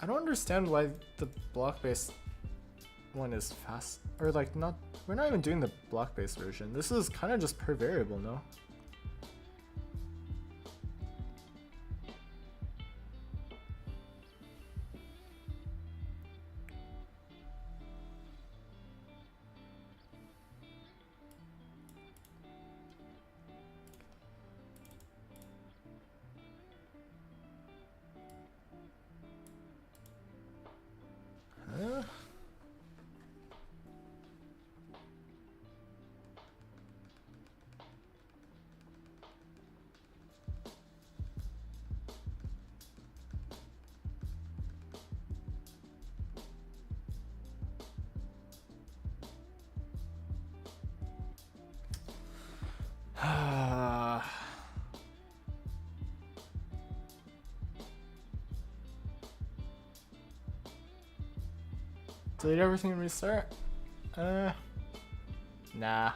I don't understand why the block-based one is fast, or like not. We're not even doing the block-based version. This is kind of just per variable, no? Huh? Delete everything and restart? Nah.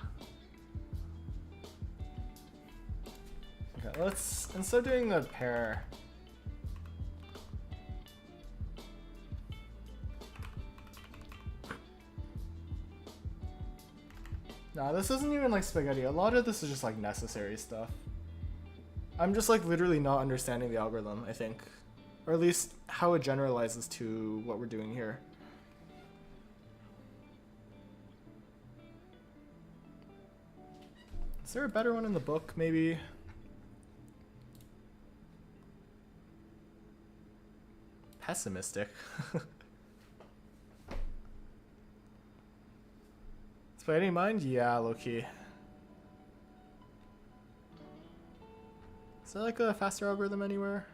Okay, let's, instead of doing the pair, nah, this isn't even like spaghetti. A lot of this is just like necessary stuff. I'm just like literally not understanding the algorithm, I think. Or at least how it generalizes to what we're doing here. Is there a better one in the book, maybe? Pessimistic. Spaghetti mind? Yeah, low-key. Is there like a faster algorithm anywhere?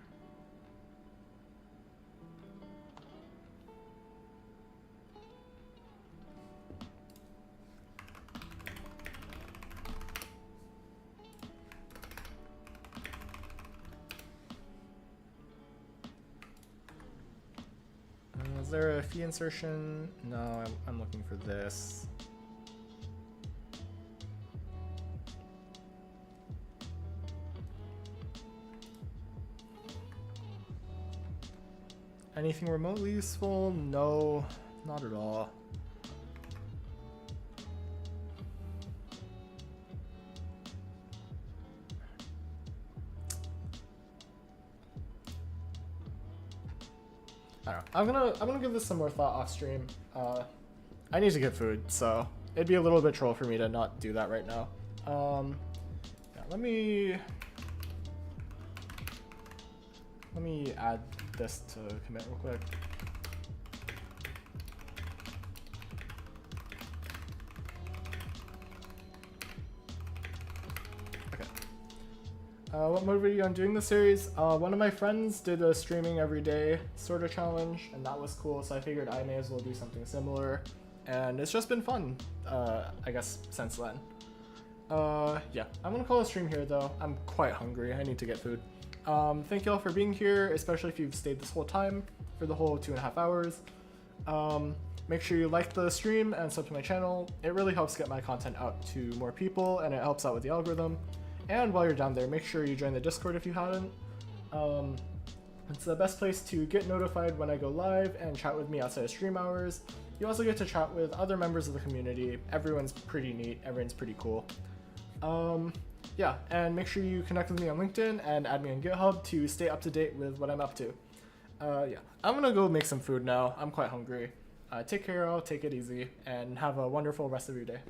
Is there a fee insertion? No, I'm looking for this. Anything remotely useful? No, not at all. I don't know. I'm gonna give this some more thought off stream. I need to get food, so it'd be a little bit troll for me to not do that right now. Yeah, let me add this to commit real quick. Okay. What motivated you on doing the series? One of my friends did a streaming every day sort of challenge, and that was cool, so I figured I may as well do something similar. And it's just been fun, I guess, since then. Yeah, I'm gonna call a stream here though. I'm quite hungry, I need to get food. Thank you all for being here, especially if you've stayed this whole time for the whole 2.5 hours. Make sure you like the stream and sub to my channel. It really helps get my content out to more people, and it helps out with the algorithm. And while you're down there, make sure you join the Discord if you haven't. It's the best place to get notified when I go live and chat with me outside of stream hours. You also get to chat with other members of the community. Everyone's pretty neat, everyone's pretty cool. Yeah, and make sure you connect with me on LinkedIn and add me on GitHub to stay up to date with what I'm up to. Yeah, I'm gonna go make some food now. I'm quite hungry. Take care all, take it easy, and have a wonderful rest of your day.